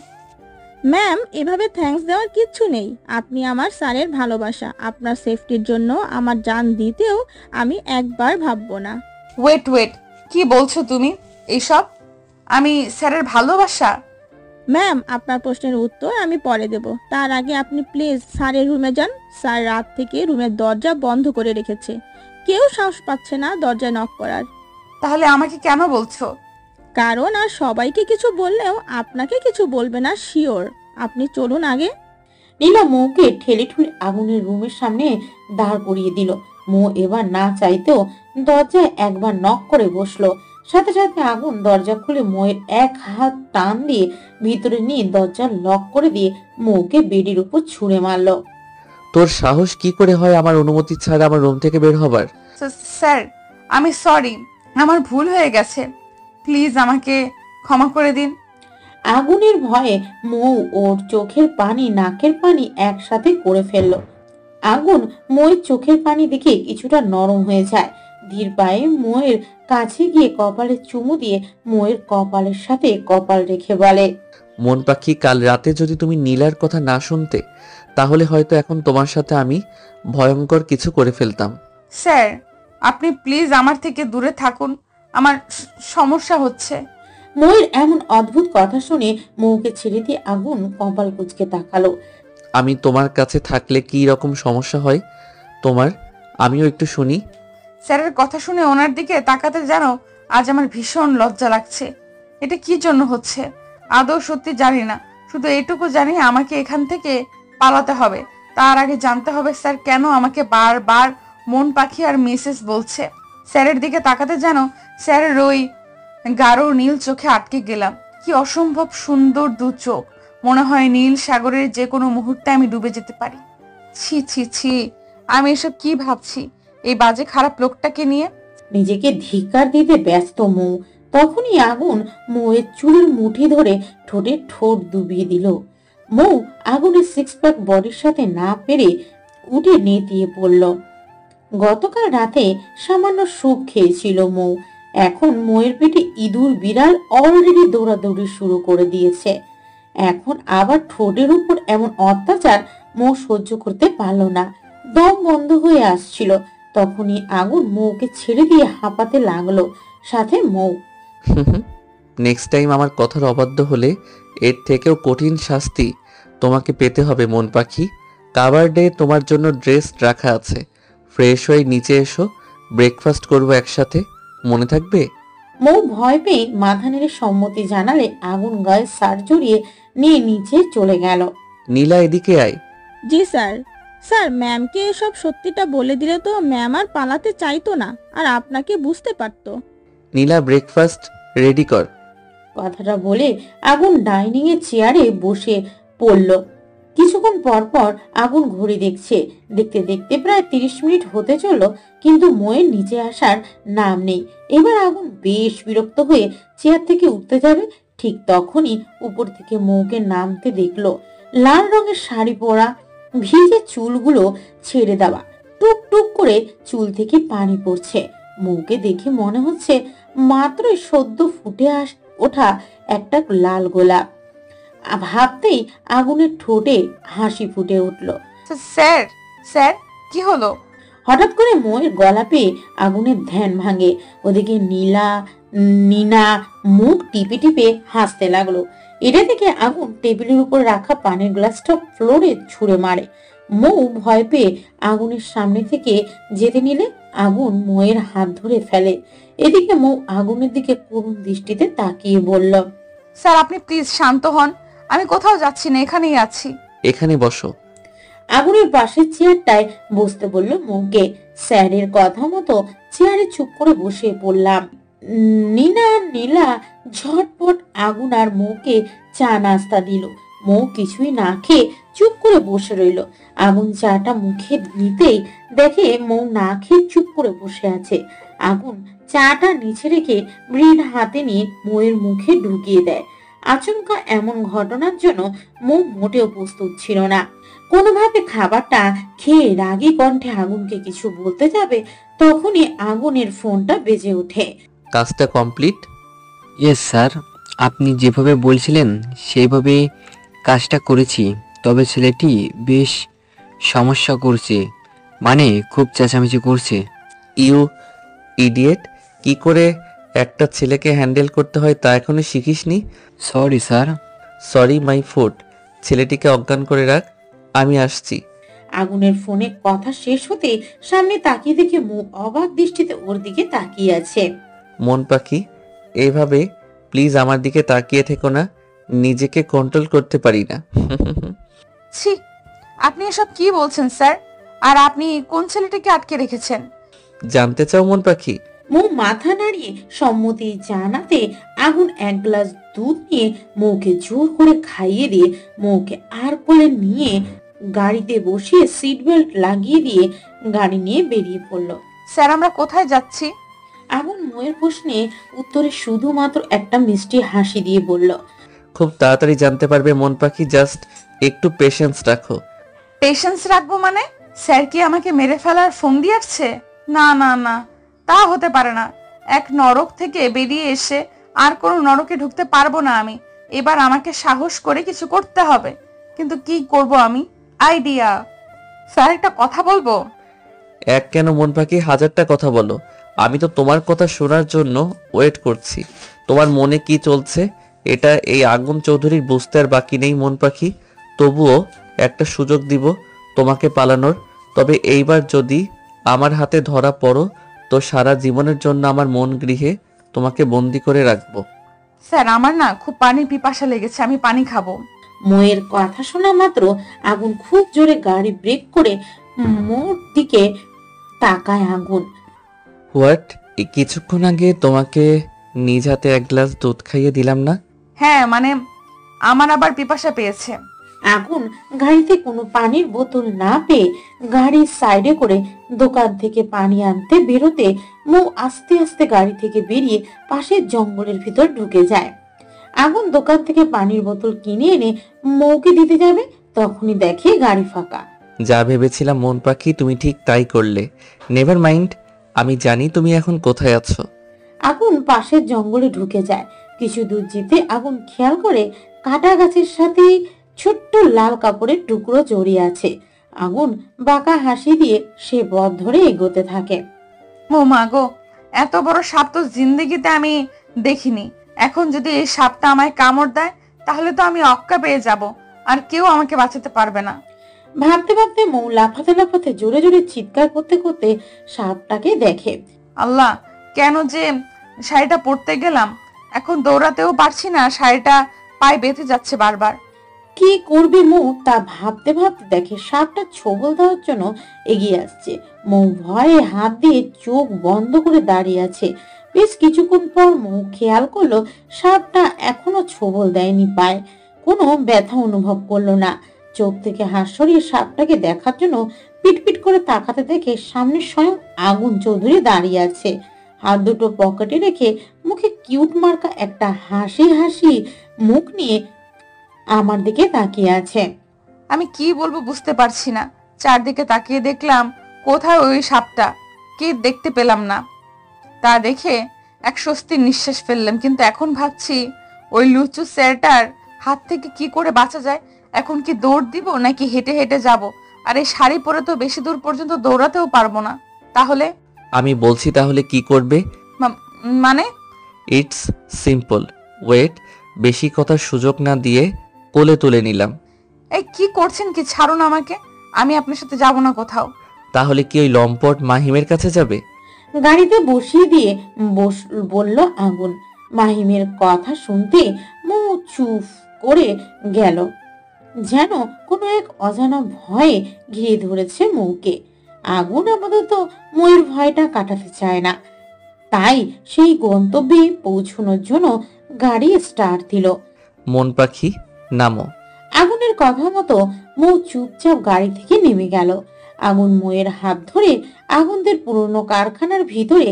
ম্যাম এভাবে থ্যাঙ্কস দেওয়ার কিচ্ছু নেই, আপনি আমার স্যারের ভালোবাসা। আপনার সেফটির জন্য আমার জান দিতেও আমি একবার ভাববো না। ওয়েট ওয়েট, কি বলছো তুমি এইসব? আমি স্যারের ভালোবাসা? ম্যাম আপনার প্রশ্নের উত্তর আমি পরে দেব, তার আগে আপনি প্লিজ স্যারের রুমে যান। স্যার রাত থেকে রুমের দরজা বন্ধ করে রেখেছে, কেউ সাহস পাচ্ছে না দরজায় নক করার। তাহলে আমাকে কেন বলছো? কারণ আর সবাইকে কিছু বললেও আপনাকে কিছু বলবে না শিওর। আপনি চলুন আগে। নীলা মৌকে ঠেলে ঠুলে আগুনের রুমের সামনে দাঁড় করিয়ে দিল। মৌ এবার না চাইতেও দরজায় একবার নক করে বসলো। সাথে সাথে আগুন দরজা খুলে মৌয়ের এক হাত টান দিয়ে ভিতরে নিয়ে দরজা লক করে দিয়ে মৌকে বেডের উপর ছুঁড়ে মারলো। তোর সাহস কি করে হয় আমার অনুমতি ছাড়া আমার রুম থেকে বের হবার? স্যার আমি সরি, আমার ভুল হয়ে গেছে, প্লিজ আমাকে ক্ষমা করে দিন। আগুনের ভয়ে মৌ ওর চোখের পানি নাকের পানি একসাথে করে ফেললো। আগুন মৌয়ের চোখের পানি দেখে কিছুটা নরম হয়ে যায়। ধীর পায়ে মৌয়ের কাছে গিয়ে কপালে চুমু দিয়ে মৌয়ের কপালের সাথে কপাল রেখে বলে, মন পাখি, কাল রাতে যদি তুমি নীলার কথা না শুনতে তাহলে হয়তো এখন তোমার সাথে আমি ভয়ঙ্কর কিছু করে ফেলতাম। স্যার আপনি প্লিজ আমার থেকে দূরে থাকুন, আমার সমস্যা হচ্ছে। মৌয়ের এমন অদ্ভুত কথা শুনে মৌকে ছেড়ে দিয়ে আগুন কপাল কুঁচকে তাকালো। আমি তোমার কাছে থাকলে কি রকম সমস্যা হয় তোমার, আমিও একটু শুনি। স্যারের কথা শুনে ওনার দিকে তাকাতে যেন আজ আমার ভীষণ লজ্জা লাগছে। এটা কি জন্য হচ্ছে আদৌ সত্যি জানি না, শুধু এটুকু জানি আমাকে এখান থেকে পালাতে হবে। তার আগে জানতে হবে স্যার কেন আমাকে বারবার মন পাখি আর মিসেস বলছে। স্যারের দিকে তাকাতে যেন স্যারের ওই গাঢ় নীল চোখে আটকে গেলাম। কি অসম্ভব সুন্দর দু চোখ, মনে হয় নীল সাগরের যে কোনো মুহূর্তে আমি ডুবে যেতে পারি। ছি ছি ছি, আমি এসব কি ভাবছি এই বাজে খারাপ লোকটাকে নিয়ে। নিজেকে ধিক্কার দিতে ব্যস্ত মৌ। তখনই আগুন মৌয়ের চুলের মুঠি ধরে ঠোঁটে ঠোঁট ডুবিয়ে দিল। মৌ আগুনের সিক্স প্যাক বডির সাথে না পেরে উঠে নেতিয়ে পড়ল। গতকাল রাতে সামান্য স্যুপ খেয়েছিল মৌ, এখন মৌয়ের পেটে ইঁদুর বিড়াল অলরেডি দৌড়াদৌড়ি শুরু করে দিয়েছে। এখন আবার ঠোঁটের উপর এমন অত্যাচার মৌ সহ্য করতে পারল না, দম বন্ধ হয়ে আসছিল। তখনই আগুন মৌকে ছেড়ে দিয়ে হাঁপাতে লাগলো, সাথে মৌ। নেক্সট টাইম আমার কথার অবাধ্য হলে এর থেকেও কঠিন শাস্তি তোমাকে পেতে হবে মন পাখি। কাবার্ডে তোমার জন্য ড্রেস রাখা আছে, ফ্রেশ হয়ে নিচে এসো, ব্রেকফাস্ট করবো একসাথে, মনে থাকবে? মৌ ভয় পেয়ে মাথা নেড়ে সম্মতি জানালে আগুন গায়ে সার জড়িয়ে নিয়ে নিচে চলে গেল। নীলা এদিকে আয়। জি স্যার। স্যার, ম্যামকে এসব সত্যিটা বলে দিলে তো ম্যাম আর পালাতে চাইতো না, আর আপনাকে বুঝতে পারতো। নীলা ব্রেকফাস্ট রেডি কর। কথাটা বলে আগুন ডাইনিং এর চেয়ারে বসে পড়ল। কিছুক্ষণ পর পর আগুন ঘড়ি দেখছে। দেখতে দেখতে প্রায় 30 মিনিট হতে চলল, কিন্তু মোয়ের নিচে আসার নাম নেই। এবার আগুন বেশ বিরক্ত হয়ে চেয়ার থেকে উঠতে যাবে, ঠিক তখনই উপর থেকে মৌকে নামতে দেখলো। লাল রঙের শাড়ি পরা, ভিজে চুলগুলো ছেড়ে দেওয়া, টুক টুক করে চুল থেকে পানি পড়ছে। মৌকে দেখে মনে হচ্ছে মাত্রই সদ্য ফুটে ওঠা একটা লাল গোলাপ। ভাবতেই আগুনের ঠোঁটে হাসি ফুটে উঠল। স্যার স্যার কি হলো? হঠাৎ করে মোয়ের গলা পেয়ে আগুনের ধ্যান ভাঙে। ওদিকে নীনা মুখ টিপে টিপে হাসতে লাগলো। এটা থেকে আগুন টেবিলের উপর রাখা পানির গ্লাসটা ফ্লোরে ছুঁড়ে মারে। মৌ ভয় পেয়ে আগুনের সামনে থেকে যেতে নিলে আগুন মোয়ের হাত ধরে ফেলে। এদিকে মৌ আগুনের দিকে করুণ দৃষ্টিতে তাকিয়ে বলল, স্যার আপনি প্লিজ শান্ত হন, আমি কোথাও যাচ্ছি না, এখানেই আছি। এখানে বসো। আগুনের পাশের চেয়ারটায় বসতে বলল মৌকে। স্যারের কথা মতো চেয়ারে চুপ করে বসে পড়লাম। নীনা আর নীলা ঝটপট আগুন আর মৌকে চা নাস্তা দিল। মৌ কিছুই না খেয়ে চুপ করে বসে রইল। আগুন চাটা মুখে নিতেই দেখে মৌ না খেয়ে চুপ করে বসে আছে। আগুন চাটা নিচে রেখে ব্রেড হাতে নিয়ে মৌয়ের মুখে ঢুকিয়ে দেয়। আচমকা এমন ঘটনার জন্য মৌ মোটেও প্রস্তুত ছিল না। কোনোভাবে খাবারটা খেয়ে রাগী কণ্ঠে আগুনকে কিছু বলতে যাবে, তখনই আগুনের ফোনটা বেজে ওঠে। কাজটা কমপ্লিট? ইয়েস স্যার, আপনি যেভাবে বলছিলেন সেইভাবে কাজটা করেছি। তবে ছেলেটি বেশ সমস্যা করছে, মানে খুব চেঁচামেচি করছে। ইউ ইডিয়েট, কি করে একটা ছেলেকে হ্যান্ডেল করতে হয় তা এখনো শিখিসনি? Sorry sir. Sorry my food. ছেলেটিকে অজ্ঞান করে রাখ, আমি আসছি। আগুনের ফোনে কথা শেষ হতে সামনে তাকিয়ে দেখে মুখ অবাক দৃষ্টিতে ওর দিকে তাকিয়ে আছে। মন পাখি, এইভাবে প্লিজ আমার দিকে তাকিয়ে থেকো না, নিজেকে কন্ট্রোল করতে পারি না। ছি, আপনি এসব কি বলছেন স্যার? আর আপনি কোন ছেলেটাকে আটকে রেখেছেন? জানতে চাও মন পাখি? মৌ মাথা নাড়িয়ে সম্মতি জানাতে আগুন এক গ্লাস দুধ নিয়ে মৌকে জোর করে খাইয়ে দিয়ে মৌকে আর কোলে নিয়ে গাড়িতে বসিয়ে সিট বেল্ট লাগিয়ে দিয়ে গাড়ি নিয়ে বেরিয়ে পড়লো। স্যার আমরা কোথায় যাচ্ছি? আগুন মৌয়ের প্রশ্নে উত্তরে শুধুমাত্র একটা মিষ্টি হাসি দিয়ে বলল, খুব তাড়াতাড়ি জানতে পারবে মন পাখি, জাস্ট একটু পেশেন্স রাখো। পেশেন্স রাখবো মানে? স্যার কি আমাকে মেরে ফেলার ফোন দিয়ে আসছে? না না না, তা হতে পারে না। এক নরক থেকে বেরিয়ে এসে আর কোনো নরকে ঢুকতে পারবো না আমি। এবার আমাকে সাহস করে কিছু করতে হবে, কিন্তু কি করব আমি? আইডিয়া। স্যার একটা কথা বলবো? এক কেন মন পাখি, হাজারটা কথা বলো। আমি তো তোমার কথা শোনার জন্য ওয়েট করছি। তোমার মনে কি চলছে এটা এই আগুন চৌধুরীর বুঝতে আর বাকি নেই মন পাখি। তবুও একটা সুযোগ দিব তোমাকে পালানোর। তবে এইবার যদি আমার হাতে ধরা পড়ো তো সারা জীবনের জন্য আমার মন গৃহে তোমাকে বন্দি করে রাখবো। স্যার আমার না খুব পানির পিপাসা লেগেছে, আমি পানি খাবো। মৌয়ের কথা শোনা মাত্র আগুন খুব জোরে গাড়ি ব্রেক করে মোর দিকে তাকায় আগুন। হোয়াট? কিছুক্ষণ আগে তোমাকে নিজ হাতে এক গ্লাস দুধ খাইয়ে দিলাম না? হ্যাঁ মানে আমার আবার পিপাসা পেয়েছে। আগুন গাড়িতে কোনো পানির বোতল না পেয়ে গাড়ির সাইডে করে দোকান থেকে পানি আনতে বেরোতে মৌ আস্তে আস্তে গাড়ি থেকে বেরিয়ে পাশের জঙ্গলের ভিতর ঢুকে যায়। আগুন দোকান থেকে পানির বোতল কিনে এনে মৌকে দিতে যাবে, তখনই দেখে গাড়ি ফাঁকা। যা ভেবেছিলাম মন পাখি তুমি ঠিক তাই করলে। নেভার মাইন্ড, আমি জানি তুমি এখন কোথায় আছো। আগুন পাশের জঙ্গলে ঢুকে যায়। কিছু দূর যেতে আগুন খেয়াল করে কাটা গাছের সাথে ছোট্ট লাল কাপড়ের টুকরো জড়িয়ে আছে। আগুন বাঁকা হাসি দিয়ে সে পথ ধরে এগোতে থাকে। ও মা গো, এত বড় সাপ তো জিন্দেগিতে আমি দেখিনি। এখন যদি এই সাপটা আমায় কামড় দেয় তাহলে তো আমি অক্কা পেয়ে যাব, আর কেউ আমাকে বাঁচাতে পারবে না। ভাবতে ভাবতে মৌ লাফাতে লাফাতে জোরে জোরে চিৎকার করতে করতে সাপটাকে দেখে। আল্লাহ, কেন যে শাড়িটা পরতে গেলাম, এখন দৌড়াতেও পারছি না, শাড়িটা পায়ে বেঁধে যাচ্ছে বারবার। কি করবে মৌ তা ভাবতে ভাবতে দেখে সাপটা ছোবল দেওয়ার জন্য এগিয়ে আসছে। মৌ ভয়ে হাত দিয়ে চোখ বন্ধ করে দাঁড়িয়ে আছে। বেশ কিছুক্ষণ পর মৌ খেয়াল করলো সাপটা এখনো ছোবল দেয়নি পায়ে, কোনো ব্যথা অনুভব করলো না। চোখ থেকে হাত সরিয়ে সাপটাকে দেখার জন্য পিটপিট করে তাকাতে দেখে সামনে স্বয়ং আগুন চৌধুরী দাঁড়িয়ে আছে। হাত দুটো পকেটে রেখে মুখে কিউট মার্কা একটা হাসি মুখ নিয়ে আমার দিকে তাকিয়ে আছে। আমি কি বলবো বুঝতে পারছি না। চারদিকে তাকিয়ে দেখলাম কোথায় ওই সাপটা, কি দেখতে পেলাম না। তা দেখে এক স্বস্তির নিঃশ্বাস ফেললাম, কিন্তু এখন ভাবছি ওই লুচু স্যারটার হাত থেকে কি করে বাঁচা যায়। এখন কি দৌড় দিব নাকি হেঁটে হেঁটে যাব? আর এই শাড়ি পরে তো বেশি দূর পর্যন্ত দৌড়াতেও পারবো না। তাহলে আমি বলছি তাহলে কি করবে। মানে ইটস সিম্পল, ওয়েট। বেশি কথার সুযোগ না দিয়ে কোলে তুলে নিলাম। এই কি করছেন কি? ছাড়ুন আমাকে, আমি আপনার সাথে যাব না কোথাও। তাহলে কি ওই লম্পট মাহিমের কাছে যাবে? গাড়িতে বসিয়ে দিয়ে বলল আগুন। মাহিমের কথা শুনতে মৌ চুপ করে গেল, যেন কোনো এক অজানা ভয়ে ঘিরে ধরেছে মৌকে। আগুন আপাতত মৌয়ের ভয়টা কাটাতে চায় না, তাই সেই গন্তব্যে পৌঁছানোর জন্য গাড়ি স্টার্ট দিল। মন পাখি নামো। আগুনের কথা মতো মৌ চুপচাপ গাড়ি থেকে নেমে গেল। আগুন মৌয়ের হাত ধরে আগুনদের পুরনো কারখানার ভিতরে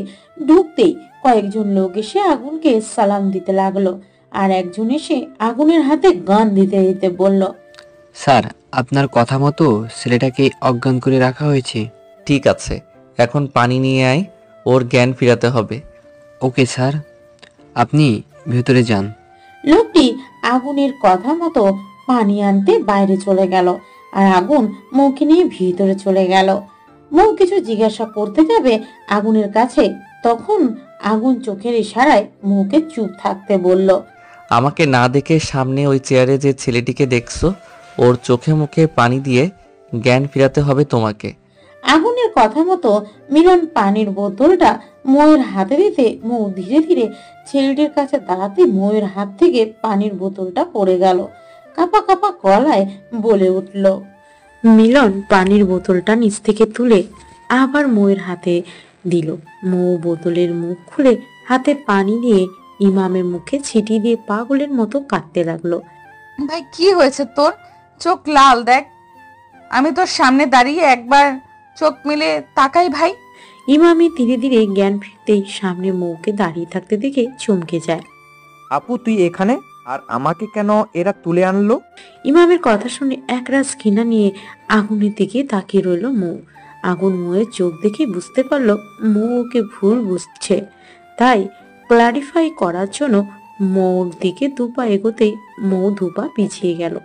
ঢুকতেই কয়েকজন লোক এসে আগুনকে সালাম দিতে লাগলো, আর একজন এসে আগুনের হাতে গান দিতে দিতে বলল, স্যার আপনার কথা মতো ছেলেটাকে অজ্ঞান করে রাখা হয়েছে। ঠিক আছে, এখন পানি নিয়ে আয়, ওর জ্ঞান ফিরাতে হবে। ওকে স্যার, আপনি ভেতরে যান। লোকটি আগুনের কথা মতো পানি আনতে বাইরে চলে গেল, আর আগুন মৌকে নিয়ে ভিতরে চলে গেল। মৌ কিছু জিজ্ঞাসা করতে যাবে আগুনের কাছে, তখন আগুন চোখের ইশারায় মৌকে চুপ থাকতে বলল। আমাকে না দেখে সামনে ওই চেয়ারে যে ছেলেটিকে দেখছো, ওর চোখে মুখে পানি দিয়ে জ্ঞান ফিরাতে হবে তোমাকে। আগুনের কথা মতো মিলন পানির বোতলটা মৌয়ের হাতে দিতে মৌ ধীরে ধীরে ছেলেটির কাছে দাঁড়াতে মৌয়ের হাত থেকে পানির বোতলটা পড়ে গেল। কাপা কাপা গলায় বলে উঠল। মিলন পানির বোতলটা নিচ থেকে তুলে আবার মৌয়ের হাতে দিল। মৌ বোতলের মুখ খুলে হাতে পানি নিয়ে ইমামের মুখে ছিটিয়ে দিয়ে পাগলের মতো কাঁদতে লাগলো। ভাই কি হয়েছে তোর? চোখ লাল, দেখ। আমি তোর সামনে দাঁড়িয়ে একবার চোখ মিলে তাকাই ভাই। ইমামে ধীরে ধীরে জ্ঞান ফিরতেই সামনে মৌকে দাঁড়িয়ে থাকতে দেখে চমকে যায়। আপু তুই এখানে, আর আমাকে কেন এরা তুলে আনলো? ইমামের কথা শুনে একরাশ ঘৃণা নিয়ে আগুনের দিকে তাকিয়ে রইল মৌ। আগুন মৌয়ের চোখ দেখে বুঝতে পারলো মৌ ওকে ভুল বুঝছে, তাই ক্লারিফাই করার জন্য মৌর দিকে দুপা এগোতেই মৌ দুপা পিছিয়ে গেল।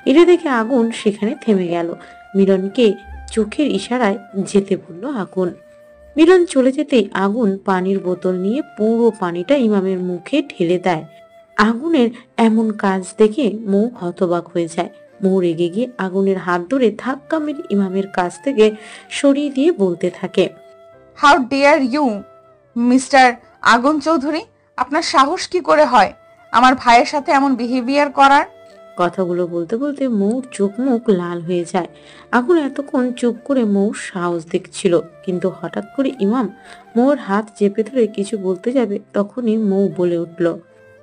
এটা দেখে আগুন সেখানে থেমে গেল। মিলনকে চোখের ইশারায় যেতে বলল আগুন। মিলন চলে যেতেই আগুন পানির বোতল নিয়ে পুরো পানিটা ইমামের মুখে ঢেলে দেয়। আগুনের এমন কাজ দেখে মৌ হতবাক হয়ে যায়। মৌ রেগে গিয়ে আগুনের হাত ধরে ধাক্কা মেরে ইমামের কাছ থেকে সরিয়ে দিয়ে বলতে থাকে, হাউ ডিয়ার ইউ মিস্টার আগুন চৌধুরী, আপনার সাহস কি করে হয় আমার ভাইয়ের সাথে এমন বিহেভিয়ার করার? কথাগুলো বলতে বলতে মৌর চোখ মুখ লাল হয়ে যায়। আগুন এতক্ষণ চুপ করে মৌর সাহস দেখছিল, কিন্তু হঠাৎ করে ইমাম মৌর হাত চেপে ধরে কিছু বলতে যাবে, তখনই মৌ বলে উঠল,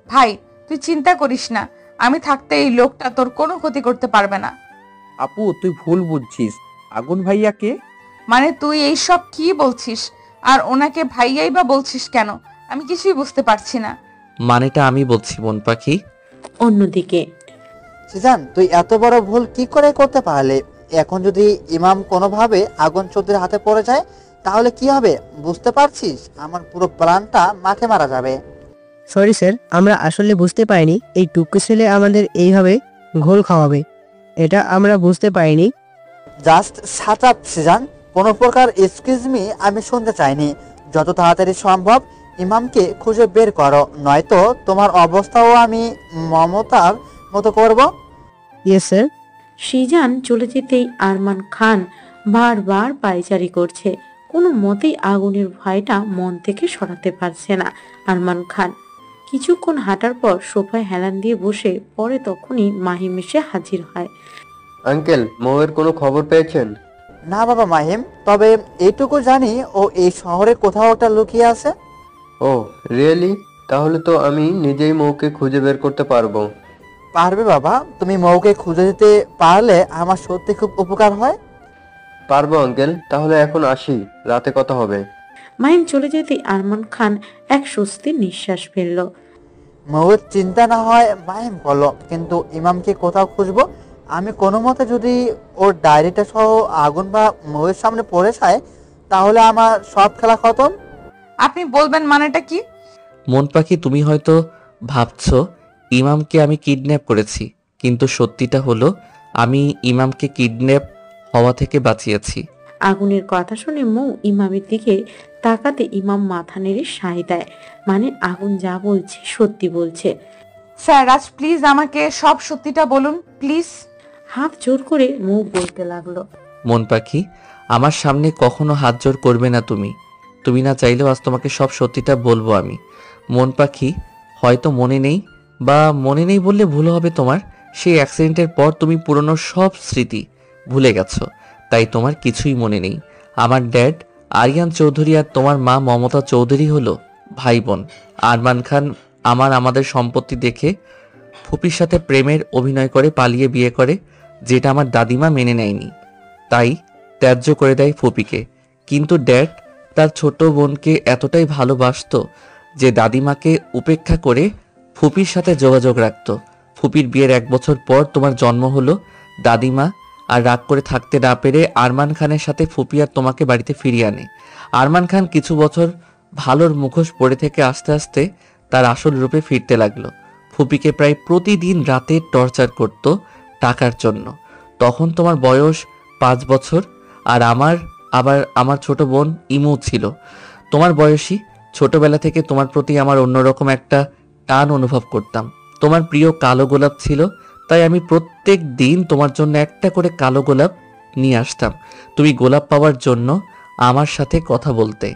ভাই তুই চিন্তা করিস না, আমি থাকতে এই লোকটা তোর কোনো ক্ষতি করতে পারবে না। আপু তুই ভুল বুঝছিস, আগুন ভাইয়াকে। মানে তুই এই সব কি বলছিস? আর ওনাকে ভাইয়াই বা বলছিস কেন? আমি কিছুই বুঝতে পারছি না। মানেটা আমি বলছি বোন পাখি। অন্যদিকে সিজান, তুই এত বড় ভুল কি করে করতে পারলে? এখন যদি ইমাম কোনোভাবে আগুন চৌধুরীর হাতে পড়ে যায় তাহলে কি হবে বুঝতে পারছিস? আমার পুরো প্ল্যানটা মাঠে মারা যাবে। সরি স্যার, আমরা আসলে বুঝতে পারিনি এই টুকু ছেলে আমাদের এইভাবে ঘোল খাওয়াবে, এটা আমরা বুঝতে পারিনি। জাস্ট শাট আপ সিজান, কোনো প্রকার এক্সকিউজ মি আমি শুনতে চাইনি। যত তাড়াতাড়ি সম্ভব ইমামকে খুঁজে বের করো, নয়তো তোমার অবস্থাও আমি মমতার মতো করব। Yes sir. সিজান চলে যেতেই আরমান খান বারবার পায়চারি করছে, কোনো মতেই আগুনের ভয়টা মন থেকে সরাতে পারছে না। আরমান খান কিছুক্ষণ হাঁটার পর সোফায় হেলান দিয়ে বসে পরে তখনই মাহিম এসে হাজির হয়। আঙ্কেল, মৌয়ের কোনো খবর পেয়েছেন? না বাবা মাহিম, তবে এইটুকু জানি ও এই শহরে কোথাও একটা লুকিয়ে আছে। ও রিয়েলি? তাহলে তো আমি নিজেই মৌকে খুঁজে বের করতে পারবো। পারবে বাবা, তুমি মৌকে খুঁজে দিতে পারলে আমার সত্যি খুব উপকার হয়। পারবো আঙ্কেল, তাহলে এখন আসি, রাতে কথা হবে। মাহিম চলে যেতেই আরমান খান এক স্বস্তির নিঃশ্বাস ফেলল। মৌয়ের চিন্তা না হয় মাহিম বলো, কিন্তু ইমামকে কোথাও খুঁজবো। আমি কোনো মতে যদি ওর ডায়েরিটা সহ আগুন বা মৌয়ের সামনে পড়ে যায়, তাহলে আমার সব খেলা খতম। আপনি বলবেন মানেটা কি? মন পাখি, তুমি হয়তো ভাবছো ইমামকে আমি কিডন্যাপ করেছি, কিন্তু সত্যিটা হলো আমি ইমামকে কিডন্যাপ হওয়া থেকে বাঁচিয়েছি। আগুনের কথা শুনে মৌ ইমামের দিকে তাকাতে ইমাম মাথা নেড়ে সায় দেয়, মানে আগুন যা বলছে সত্যি বলছে। স্যার আজ প্লিজ আমাকে সব সত্যিটা বলুন প্লিজ। হাত জোর করে মৌ বলতে লাগলো। মন পাখি, আমার সামনে কখনো হাত জোর করবে না তুমি। তুমি না চাইলেও আজ তোমাকে সব সত্যিটা বলবো আমি। মন পাখি, হয়তো মনে নেই, বা মনে নেই বললে ভুল হবে তোমার। সেই অ্যাক্সিডেন্টের পর তুমি পুরনো সব স্মৃতি ভুলে গেছো, তাই তোমার কিছুই মনে নেই। আমার ড্যাড আরিয়ান চৌধুরী আর তোমার মা মমতা চৌধুরী হলো ভাই বোন। আরমান খান আমাদের সম্পত্তি দেখে ফুপির সাথে প্রেমের অভিনয় করে পালিয়ে বিয়ে করে, যেটা আমার দাদিমা মেনে নেয়নি, তাই ত্যায্য করে দেয় ফুপিকে। কিন্তু ড্যাড তার ছোট বোনকে এতটাই ভালোবাসতো যে দাদিমাকে উপেক্ষা করে ফুপির সাথে যোগাযোগ রাখত। ফুপির বিয়ের 1 বছর পর তোমার জন্ম হলো। দাদিমা আর রাগ করে থাকতে না পেরে আরমান খানের সাথে ফুপি আর তোমাকে বাড়িতে ফিরিয়ে আনে। আরমান খান কিছু বছর ভালোর মুখোশ পড়ে থেকে আস্তে আস্তে তার আসল রূপে ফিরতে লাগলো। ফুপিকে প্রায় প্রতিদিন রাতে টর্চার করত টাকার জন্য। তখন তোমার বয়স 5 বছর, আর আমার ছোট বোন ইমু ছিল তোমার বয়সী। ছোটবেলা থেকে তোমার প্রতি আমার অন্যরকম একটা টান অনুভব করতাম। তোমার প্রিয় কালো গোলাপ ছিল, তাই আমি প্রত্যেক দিন তোমার জন্য একটা করে কালো গোলাপ নিয়ে আসতাম। তুমি গোলাপ পাওয়ার জন্য আমার সাথে কথা বলতে,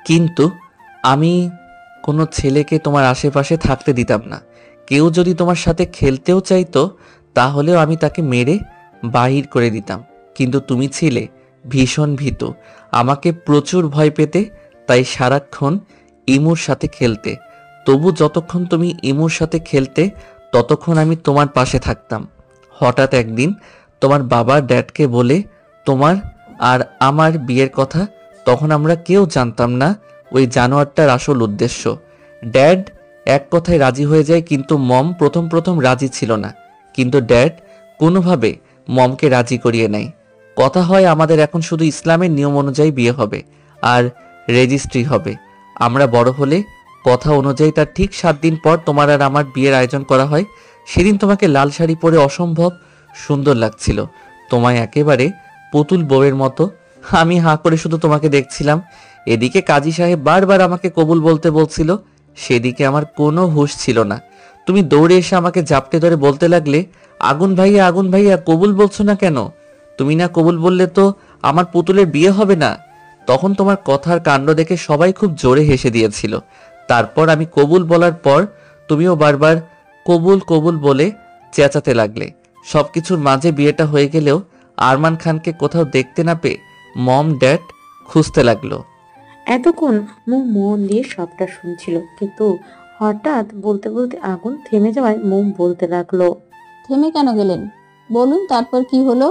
কিন্তু আমি কোনো ছেলেকে তোমার আশেপাশে থাকতে দিতাম না। কেউ যদি তোমার সাথে খেলতেও চাইতো, তাহলেও আমি তাকে মেরে বাহির করে দিতাম। কিন্তু তুমি ছিলে ভীষণ ভীতু, আমাকে প্রচুর ভয় পেতে, তাই সারাক্ষণ ইমুর সাথে খেলতে। তবু যতক্ষণ তুমি ইমুর সাথে খেলতে, ততক্ষণ আমি তোমার পাশে থাকতাম। হঠাৎ একদিন তোমার বাবা ড্যাডকে বলে তোমার আর আমার বিয়ের কথা। তখন আমরা কেউ জানতাম না ওই জানোয়ারটার আসল উদ্দেশ্য। ড্যাড এক কথায় রাজি হয়ে যায়, কিন্তু মম প্রথম রাজি ছিল না। কিন্তু ড্যাড কোনোভাবে মমকে রাজি করিয়ে নেয়। কথা হয় আমাদের এখন শুধু ইসলামের নিয়ম অনুযায়ী বিয়ে হবে আর রেজিস্ট্রি হবে। আমরা বড় হলে কথা অনুযায়ী তার ঠিক 7 দিন পর তোমার আর আমার বিয়ের আয়োজন করা হয়। সেদিন তোমাকে লাল শাড়ি পরে অসম্ভব সুন্দর লাগছিল, তোমায় একেবারে পুতুল বউয়ের মতো। আমি হাঁ করে শুধু তোমাকে দেখছিলাম। এদিকে কাজী সাহেব বারবার আমাকে কবুল বলতে বলছিল, সেদিকে আমার কোনো হুঁশ ছিল না। তুমি দৌড়ে এসে আমাকে জাপটে ধরে বলতে লাগলে, আগুন ভাইয়া কবুল বলছো না কেন? তুমি না কবুল বললে তো আমার পুতুলের বিয়ে হবে না। তখন তোমার কথার কাণ্ড দেখে সবাই খুব জোরে হেসে দিয়েছিল। তারপর আমি কবুল বলার পর তুমিও বারবার কবুল বলে চেঁচাতে লাগলে। সবকিছুর মাঝে বিয়েটা হয়ে গেলেও আরমান খানকে কোথাও দেখতে না পেয়ে মম ড্যাড খুঁজতে লাগলো। এতক্ষণ মৌ মন দিয়ে সবটা শুনছিল, কিন্তু হঠাৎ বলতে বলতে আগুন থেমে যাওয়ায় মৌ বলতে লাগলো। থেমে কেন গেলেন? বলুন তারপর কি হলো?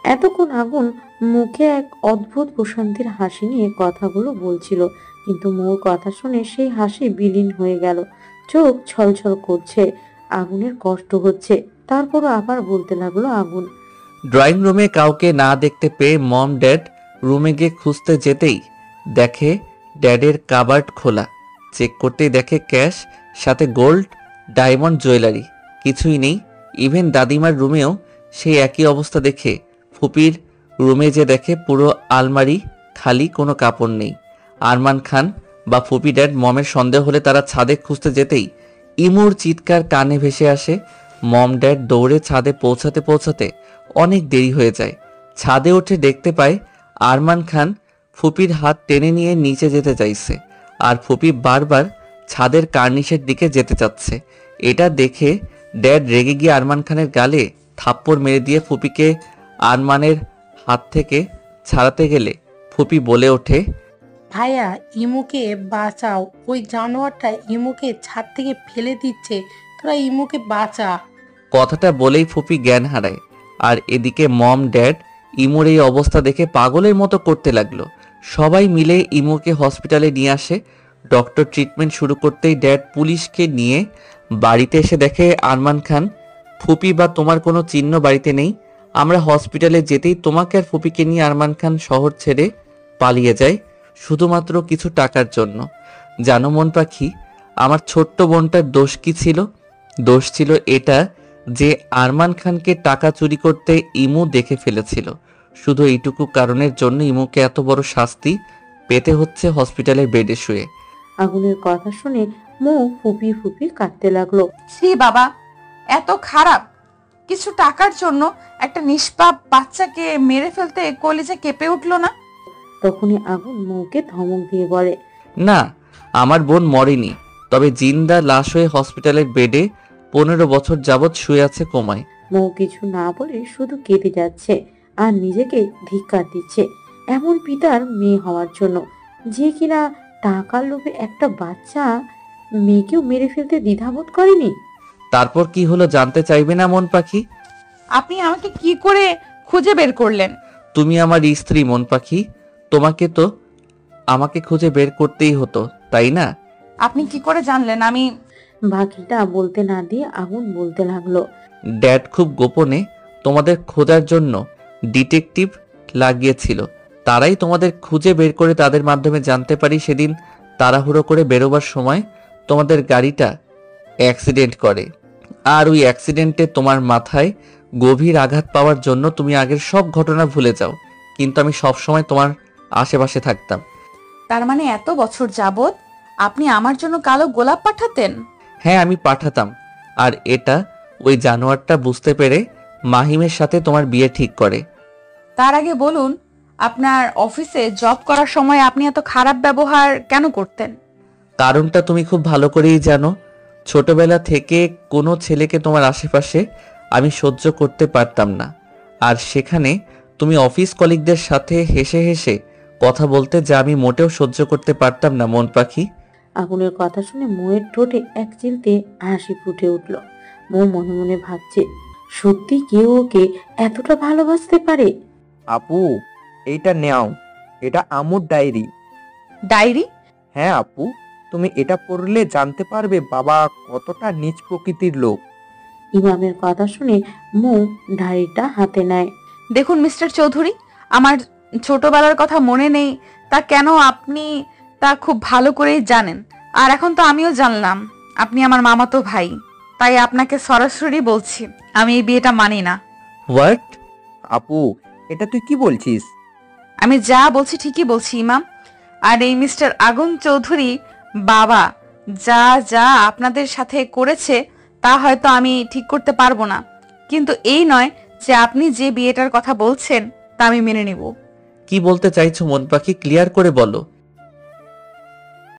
এতক্ষণ আগুন মুখে এক অদ্ভুত প্রশান্তির হাসি নিয়ে কথাগুলো বলছিল, কিন্তু মৌর কথা শুনে সেই হাসি বিলীন হয়ে গেল। চোখ ছলছল করছে, আগুনের কষ্ট হচ্ছে। তারপরও আবার বলতে লাগলো আগুন। ড্রয়িং রুমে কাউকে না দেখতে পেয়ে মম ড্যাড রুমে গিয়ে খুঁজতে যেতেই দেখে ড্যাডের কাবার্ড খোলা। চেক করতেই দেখে ক্যাশ, সাথে গোল্ড ডায়মন্ড জুয়েলারি, কিছুই নেই। ইভেন দাদিমার রুমেও সেই একই অবস্থা দেখে ফুপির রুমে যে দেখে পুরো আলমারি খালি, কোনো কাপড় নেই। আরমান খান বা ফুপি ড্যাড মমের সন্দেহ হলে তারা ছাদে খুঁজতে যেতেই ইমুর চিৎকার কানে ভেসে আসে। মম ড্যাড দৌড়ে ছাদে পৌঁছাতে অনেক দেরি হয়ে যায়। ছাদে উঠে দেখতে পায় আরমান খান ফুপির হাত টেনে নিয়ে নিচে যেতে চাইছে, আর ফুপি বারবার ছাদের কার্নিশের দিকে যেতে চাচ্ছে। এটা দেখে ড্যাড রেগে গিয়ে আরমান খানের গালে থাপ্পড় মেরে দিয়ে ফুপিকে আরমানের হাত থেকে ছাড়াতে গেলে ফুপি বলে ওঠে, ভাইয়া ইমুকে বাঁচাও, ওই জানোয়ারটা ইমুকে ছাদ থেকে ফেলে দিচ্ছে, তোরা ইমুকে বাঁচা। কথাটা বলেই ফুপি জ্ঞান হারায়। আর এদিকে মম ড্যাড ইমুর এই অবস্থা দেখে পাগলের মতো করতে লাগলো। সবাই মিলে ইমুকে হসপিটালে নিয়ে আসে। ডক্টর ট্রিটমেন্ট শুরু করতেই ড্যাড পুলিশকে নিয়ে বাড়িতে এসে দেখে আরমান খান। ফুপি বা তোমার কোনো চিহ্ন বাড়িতে নেই। আমরা হসপিটালে যেতেই তোমাকে আর ফুপিকে নিয়ে আরমান খান শহর ছেড়ে পালিয়ে যায় শুধুমাত্র কিছু টাকার জন্য। জানো মন পাখি, আমার ছোট্ট বোনটার দোষ কি ছিল? দোষ ছিল এটা যে আরমান খানকে টাকা চুরি করতে ইমু দেখে ফেলেছিল। শুধু এইটুকু কারণের জন্য ইমুকে এত বড় শাস্তি পেতে হচ্ছে হসপিটালের বেডে শুয়ে। আগুনের কথা শুনে মৌ ফুপি ফুপি কাঁদতে লাগলো। ছি বাবা, এত খারাপ! কিছু টাকার জন্য একটা নিষ্পাপ বাচ্চাকে মেরে ফেলতে কলিজা কেঁপে উঠলো না? তখনই আগুন মৌকে ধমক দিয়ে বলে, না, আমার বোন মরেনি, তবে জিন্দা লাশ হয়ে হসপিটালের বেডে 15 বছর যাবৎ শুয়ে আছে কোমায়। মৌ কিছু না বলে শুধু কেঁদে যাচ্ছে আর নিজেকে ধিক্কার দিচ্ছে এমন পিতার মেয়ে হওয়ার জন্য, যে কিনা টাকার লোভে একটা বাচ্চা মেয়েকেও মেরে ফেলতে দ্বিধাবোধ করেনি। তারপর কি হলো জানতে চাইবে না মন পাখি? আপনি আমাকে কি করে খুঁজে বের করলেন? তুমি আমার স্ত্রী মন পাখি, তোমাকে তো আমাকে খুঁজে বের করতেই হতো, তাই না? আপনি কি করে জানলেন আমি? বাকিটা বলতে না দিয়ে আগুন বলতে লাগলো, ড্যাড খুব গোপনে তোমাদের খোঁজার জন্য ডিটেকটিভ লাগিয়েছিল। তারাই তোমাদের খুঁজে বের করে তাদের মাধ্যমে জানতে পারি সেদিন তাড়াহুড়ো করে বেরোবার সময় তোমাদের গাড়িটা অ্যাক্সিডেন্ট করে। আর ওই অ্যাক্সিডেন্টে তোমার মাথায় গভীর আঘাত পাওয়ার জন্য তুমি আগের সব ঘটনা ভুলে যাও, কিন্তু আমি সব সময় তোমার আশেপাশে থাকতাম। তার মানে এত বছর যাবত আপনি আমার জন্য কালো গোলাপ পাঠাতেন? হ্যাঁ, আমি পাঠাতাম। আর এটা ওই জানোয়ারটা বুঝতে পেরে মাহিমের সাথে তোমার বিয়ে ঠিক করে। তার আগে বলুন, আপনার অফিসে জব করার সময় আপনি এত খারাপ ব্যবহার কেন করতেন? কারণটা তুমি খুব ভালো করেই জানো। ছোটবেলা থেকে কোনো ছেলেকে তোমার আশেপাশে আমি সহ্য করতে পারতাম না। আর সেখানে তুমি অফিস কলিগদের সাথে হেসে হেসে কথা বলতে, যা আমি মোটেও সহ্য করতে পারতাম না মন পাখি। আগুনের কথা শুনে মৌয়ের ঠোঁটে এক চিলতে হাসি ফুটে উঠল। মৌ মনে মনে ভাবছে, সত্যি কেউ ওকে এতটা ভালোবাসতে পারে? আপু, এইটা নেও, এটা আমুর ডায়েরি। ডায়েরি? হ্যাঁ আপু, তুমি এটা পড়লে জানতে পারবে বাবা কতটা নীচ প্রকৃতির লোক। ইমামের কথা শুনে মৌ ডায়েরিটা হাতে নেয়। দেখুন মিস্টার চৌধুরী, আমার ছোটবেলার কথা মনে নেই তা কেন আপনি তা খুব ভালো করেই জানেন। আর এখন তো আমিও জানলাম আপনি আমার মামাতো ভাই, তাই আপনাকে সরাসরি বলছি আমি এই বিয়েটা মানি না। হোয়াট? আপু, এটা তুই কি বলছিস? আমি যা বলছি ঠিকই বলছি ইমাম। আর এই মিস্টার আগুন চৌধুরী বাবা যা যা আপনাদের সাথে করেছে তা হয়তো আমি ঠিক করতে পারবো না, কিন্তু এই নয় যে আপনি যে বিয়েটার কথা বলছেন তা আমি মেনে নেব। কি বলতে চাইছো মন পাখি, ক্লিয়ার করে বলো।